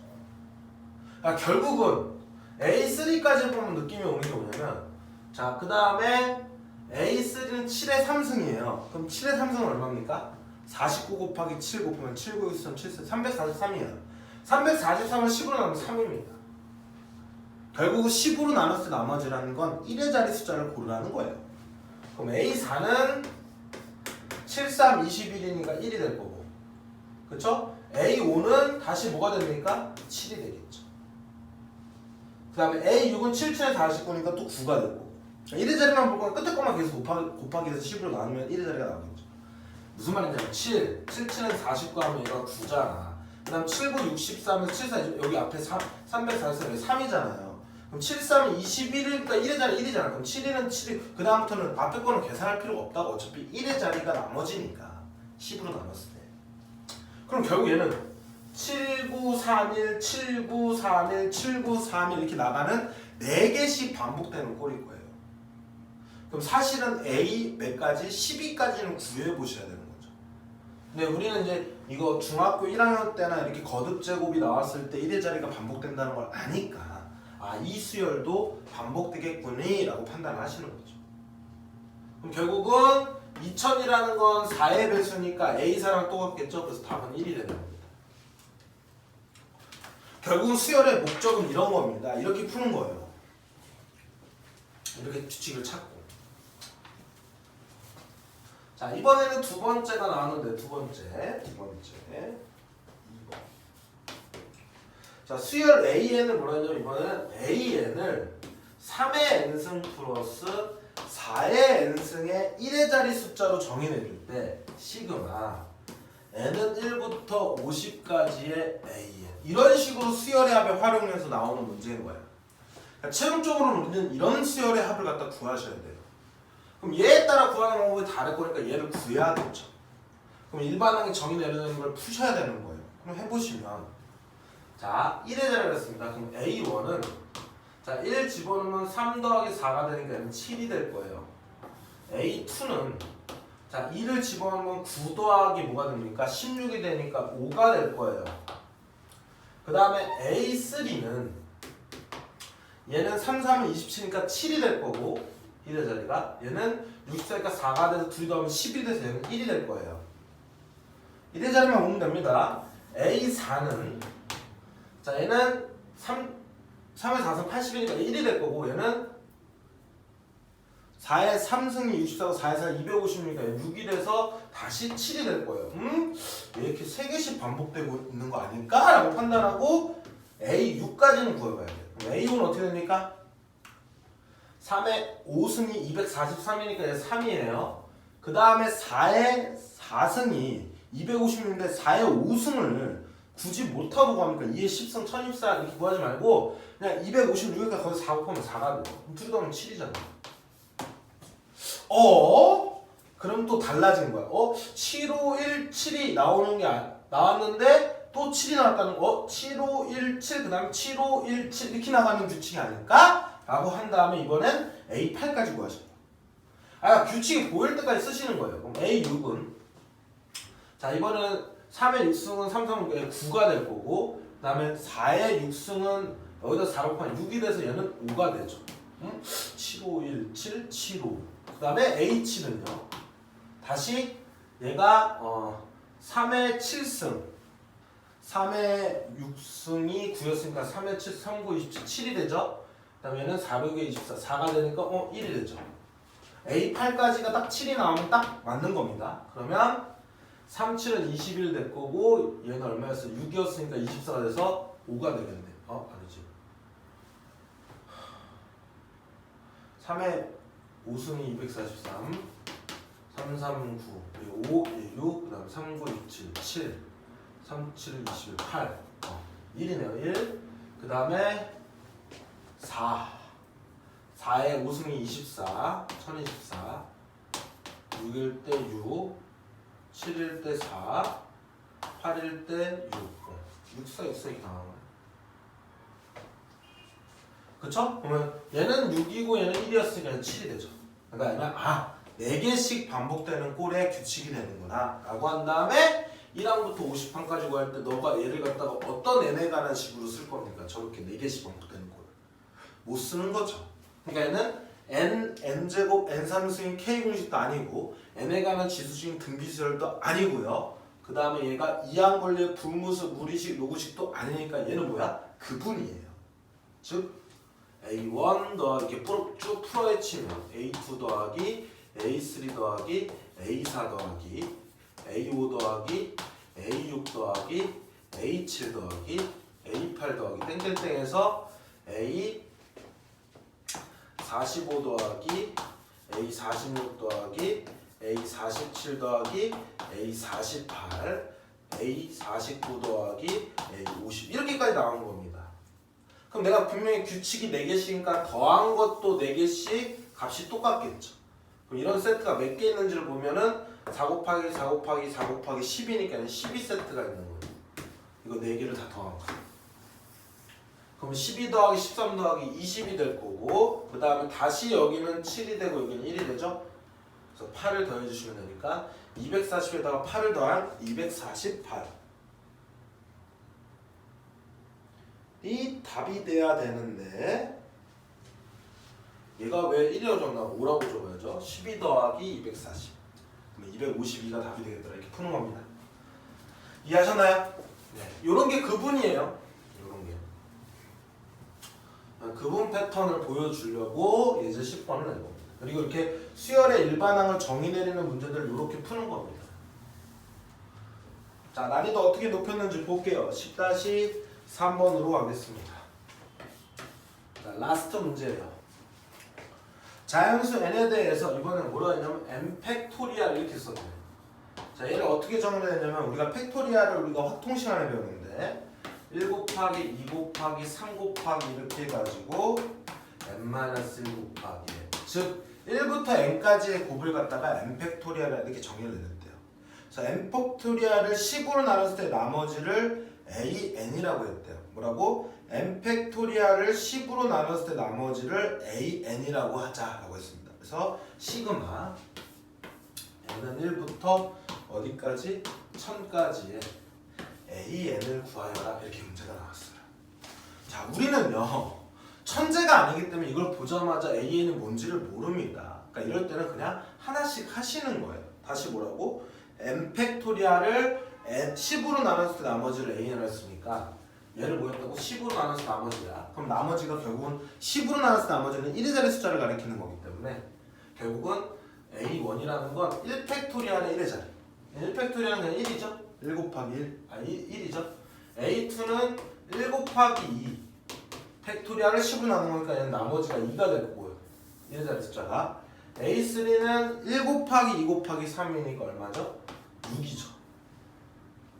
[SPEAKER 1] 그러니까 결국은 A3까지 보면 느낌이 오는 게 뭐냐면, 자, 그 다음에 A3는 7의 3승이에요. 그럼 7의 3승은 얼마입니까? 49 곱하기 7 곱하면 7, 9, 6, 7, 343이에요. 343을 10으로 나누면 3입니다. 결국 10으로 나눴을 때 나머지라는 건 1의 자리 숫자를 고르라는 거예요. 그럼 A4는 7, 3, 21이니까 1이 될 거고, 그쵸? A5는 다시 뭐가 됩니까? 7이 되겠죠. 그 다음에 A6은 7, 7에 49니까 또 9가 되고, 1의 자리만 볼 거면 끝에 것만 계속 곱하기 해서 10으로 나누면 1의 자리가 나오겠죠. 무슨 말인지 7, 7, 7은 49 하면 얘가 9잖아. 그 다음 7, 9, 63에서 7, 4, 여기 앞에 343에 3이잖아요. 그럼 7, 3은 21이니까 1의 자리 1이잖아. 그럼 7, 1은 7이, 그 다음부터는 앞에 거는 계산할 필요가 없다고. 어차피 1의 자리가 나머지니까 10으로 나눴을 때. 그럼 결국 얘는 7, 9, 3, 1, 7, 9, 3, 1, 7, 9, 3, 1 이렇게 나가는 4개씩 반복되는 꼴일 거예요. 그럼 사실은 A 몇 가지? 12까지는 구해 보셔야 되는 거죠. 근데 우리는 이제 이거 중학교 1학년 때나 이렇게 거듭 제곱이 나왔을 때 1의 자리가 반복된다는 걸 아니까 아, 이 수열도 반복되겠구니 라고 판단을 하시는 거죠. 그럼 결국은 2000이라는 건 4의 배수니까 A4랑 똑같겠죠. 그래서 답은 1이 되는 겁니다. 결국은 수열의 목적은 이런 겁니다. 이렇게 푸는 거예요. 이렇게 규칙을 찾고. 자, 이번에는 두 번째가 나왔는데 두 번째 2번. 자, 수열 AN을 뭐라 하냐면 이번에는 AN을 3의 n승 플러스 4의 n승의 1의 자리 숫자로 정의해줄 때 시그마 n은 1부터 50까지의 AN 이런 식으로 수열의 합에 활용해서 나오는 문제인 거예요. 그러니까 최종적으로는 우리는 이런 수열의 합을 갖다 구하셔야 돼요. 그럼 얘에 따라 구하는 방법이 다를 거니까 얘를 구해야겠죠. 그럼 일반항의 정의 내려는 걸 푸셔야 되는 거예요. 그럼 해보시면 자, 1의 자리를 했습니다. 그럼 A1은 자, 1 집어넣으면 3 더하기 4가 되니까 얘는 7이 될 거예요. A2는 자, 2를 집어넣으면 9 더하기 뭐가 됩니까? 16이 되니까 5가 될 거예요. 그 다음에 A3는 얘는 3, 3은 27이니까 7이 될 거고 1의 자리가 얘는 64니까 4가 돼서 2이 더하면 10이 돼서 얘는 1이 될 거예요. 1의 자리만 오면 됩니다. A4는 자, 얘는 3의 4승 80이니까 1이 될 거고 얘는 4의 3승이 64고 4의 4 250이니까 6이 돼서 다시 7이 될 거예요. 왜 이렇게 3개씩 반복되고 있는 거 아닐까? 라고 판단하고 A6까지는 구해봐야 돼요. 그럼 A6은 어떻게 됩니까? 3의 5승이 243이니까 얘 3이에요. 그 다음에 4의 4승이 256인데 4의 5승을 굳이 못하고 구합니까? 2의 10승 1014 이렇게 구하지 말고 그냥 256이니까 거기서 4 곱하면 4가 돼요. 그럼 2 더하면 7이잖아. 그럼 또 달라진 거야. 7517이 나오는 게 나왔는데 또 7이 나왔다는 거. 7517 그다음에 7517 이렇게 나가는 규칙이 아닐까? 라고 한 다음에 이번엔 A8까지 구하셔요. 규칙이 보일 때까지 쓰시는 거예요. 그럼 A6은 자 이번에는 3의 6승은 3, 3, 9가 될 거고 그 다음에 4의 6승은 여기다 4 곱하면 6이 돼서 얘는 5가 되죠. 7517, 75 그 다음에 A7은요. 다시 얘가 3의 7승 3의 6승이 9였으니까 3의 7, 3, 9, 27, 7이 되죠. 그 다음에 얘는 4, 6에 24, 4가 되니까 1이 되죠. A8까지가 딱 7이 나오면 딱 맞는 겁니다. 그러면 3, 7은 21 될 거고 얘는 얼마였어? 6이었으니까 24가 돼서 5가 되겠네. 아니지. 3의 5승이 243 3, 3, 9 그리고 5, 6 그 다음에 3, 9, 6, 7 7 3, 7, 21, 8 1이네요. 1 그 다음에 4 4의 5승이 24 1024 6일 때 6 7일 때 4 8일 때 6 6, 4, 6, 4 이렇게 나오는 거예요. 그쵸? 그러면 얘는 6이고 얘는 1이었으니까 7이 되죠. 그러니까 4개씩 반복되는 꼴의 규칙이 되는구나 라고 한 다음에 1항부터 50항까지 구할 때 너가 얘를 갖다가 어떤 n에 관한 식으로 쓸 겁니까? 저렇게 4개씩 반복되는 꼴 못 쓰는 거죠. 그러니까 얘는 n제곱 n3승인 k공식도 아니고 n에 관한 지수식 등비수열도 아니고요. 그 다음에 얘가 이항권리의 불무수 무리식 로그식도 아니니까 얘는 뭐야? 그분이에요. 즉 A1 더하기 이렇게 쭉 풀어헤치면 A2 더하기 A3 더하기 A4 더하기 A5 더하기 A6 더하기 A7 더하기 A8 더하기 땡땡땡에서 A45 더하기 A46 더하기 A47 더하기 A48 A49 더하기 A50 이렇게까지 나오는 겁니다. 그럼 내가 분명히 규칙이 4개씩이니까 더한 것도 4개씩 값이 똑같겠죠. 그럼 이런 세트가 몇 개 있는지를 보면은 4 곱하기 4 곱하기 4 곱하기 10이니까 12세트가 있는 거예요. 이거 4개를 다 더한 거예요. 그럼 12 더하기 13 더하기 20이 될 거고 그 다음에 다시 여기는 7이 되고 여기는 1이 되죠. 그래서 8을 더해주시면 되니까 240에다가 8을 더한 248 이 답이 돼야 되는데 얘가 왜 1이라고 적나 5라고 적어야죠. 12 더하기 240 그러면 252가 답이 되겠더라. 이렇게 푸는 겁니다. 이해하셨나요? 네. 요런 게 그분이에요. 요런 게 그분 패턴을 보여주려고 예제 10번을 낸 겁니다. 그리고 이렇게 수열의 일반항을 정의 내리는 문제들을 이렇게 푸는 겁니다. 자, 난이도 어떻게 높였는지 볼게요. 10-3번으로 가겠습니다. 자, 라스트 문제예요. 자연수 n에 대해서 이번에 뭐라 했냐면 n 팩토리알 이렇게 썼네요. 자, 얘를 어떻게 정의를 했냐면 우리가 팩토리알을 우리가 확통 시간에 배웠는데 1 곱하기 2 곱하기 3 곱하기 이렇게 해가지고 n-1 곱하기 즉 1부터 n까지의 곱을 갖다가 n 팩토리알을 이렇게 정의를 내렸대요. 그래서 n 팩토리알을 10으로 나눴을 때 나머지를 an이라고 했대요. 뭐라고? n 팩토리알을 10으로 나눴을 때 나머지를 an이라고 하자라고 했습니다. 그래서 시그마 n은 1부터 어디까지? 1000까지의 an을 구하여라 이렇게 문제가 나왔어요. 자, 우리는요 천재가 아니기 때문에 이걸 보자마자 an이 뭔지를 모릅니다. 그러니까 이럴 때는 그냥 하나씩 하시는 거예요. 다시 뭐라고? n 팩토리알을 10으로 나눴을 때 나머지를 an이라고 했으니까 얘를 뭐였다고? 10으로 나눠서 나머지야. 그럼 나머지가 결국은 10으로 나눠서 나머지는 1의 자리 숫자를 가리키는 거기 때문에 결국은 A1이라는 건 1팩토리알의 1의 자리. 1팩토리알은 그냥 1이죠? 1 곱하기 1. 1이죠? A2는 1 곱하기 2 팩토리알을 10으로 나눈 거니까 얘는 나머지가 2가 될 거고요. 1의 자리 숫자가. A3는 1 곱하기 2 곱하기 3이니까 얼마죠? 6이죠.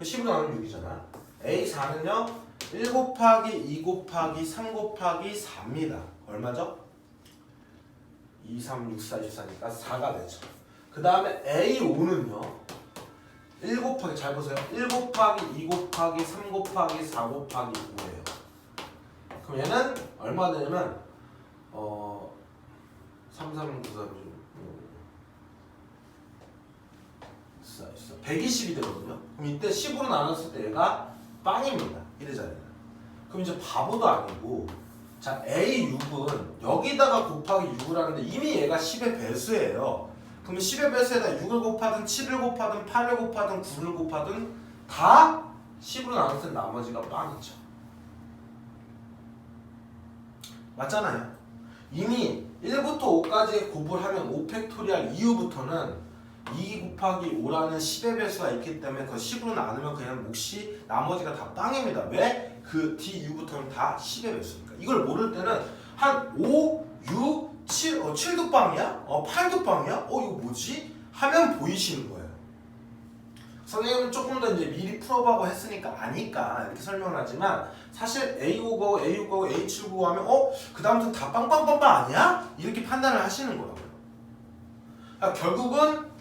[SPEAKER 1] 10으로 나누면 6이잖아. A4는요 1 곱하기 2 곱하기 3 곱하기 4입니다. 얼마죠? 2, 3, 6, 4, 24니까 4가 되죠. 그 다음에 A5는요 1 곱하기 잘 보세요. 1 곱하기 2 곱하기 3 곱하기 4 곱하기 5예요. 그럼 얘는 얼마 되냐면 3, 3, 9, 3, 120이 되거든요. 그럼 이때 10으로 나눴을 때 얘가 빵입니다. 1의 자리는. 그럼 이제 바보도 아니고 자 A6은 여기다가 곱하기 6을 하는데 이미 얘가 10의 배수예요. 그럼 10의 배수에다 6을 곱하든 7을 곱하든 8을 곱하든 9를 곱하든 다 10으로 나눴을 때 나머지가 빵이죠. 맞잖아요. 이미 1부터 5까지 곱을 하면 5팩토리얼 이후부터는 2 곱하기 5라는 10의 배수가 있기 때문에 그 10으로 나누면 그냥 몫이 나머지가 다 빵입니다. 왜? 그 DU부터는 다 10의 배수니까. 이걸 모를 때는 한 5, 6, 7, 7도 빵이야? 8도 빵이야? 이거 뭐지? 하면 보이시는 거예요. 선생님은 조금 더 이제 미리 풀어보고 했으니까 아니까 이렇게 설명을 하지만 사실 A5고 A6고 A7고 하면 그 다음부터 다 빵빵빵빵 아니야? 이렇게 판단을 하시는 거라고요. 그러니까 결국은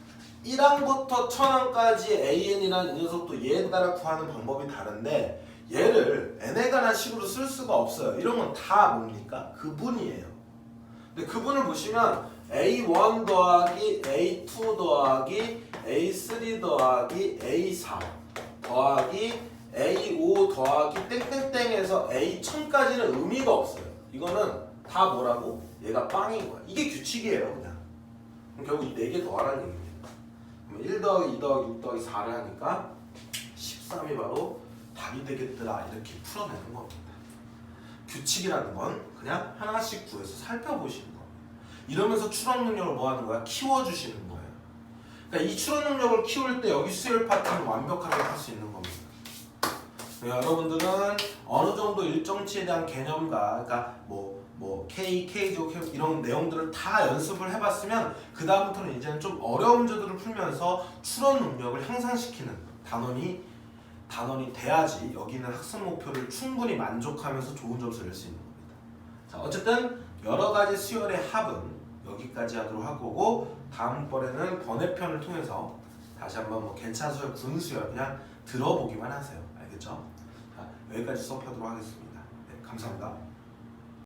[SPEAKER 1] 1항부터 1000항까지 AN이라는 이 녀석도 얘에 따라 구하는 방법이 다른데 얘를 n에 관한 식으로 쓸 수가 없어요. 이런 건 다 뭡니까? 그분이에요. 근데 그분을 보시면 A1 더하기 A2 더하기 A3 더하기 A4 더하기 A5 더하기 땡땡땡에서 A1000까지는 의미가 없어요. 이거는 다 뭐라고? 얘가 빵인 거야. 이게 규칙이에요. 그냥. 그럼 결국 이 4개 더하라는 얘기입니다. 1 더하기 2 더하기 6 더하기 4를 하니까 13이 바로 답이 되겠더라. 이렇게 풀어내는 겁니다. 규칙이라는 건 그냥 하나씩 구해서 살펴보시는 거예요. 이러면서 추론 능력을 뭐 하는 거야? 키워주시는 거예요. 그러니까 이 추론 능력을 키울 때 여기 수열 파트는 완벽하게 할 수 있는 겁니다. 여러분들은 어느 정도 일정치에 대한 개념과 그러니까 K, K조 이런 내용들을 다 연습을 해봤으면 그 다음부터는 이제는 좀 어려운 문제들을 풀면서 추론 능력을 향상시키는 단원이 돼야지 여기는 학습 목표를 충분히 만족하면서 좋은 점수를 낼 수 있는 겁니다. 자, 어쨌든 여러 가지 수열의 합은 여기까지 하도록 할 거고 다음번에는 번외편을 통해서 다시 한번 괜찮은 수열, 군 수열 그냥 들어보기만 하세요. 알겠죠? 자, 여기까지 수업하도록 하겠습니다. 네, 감사합니다.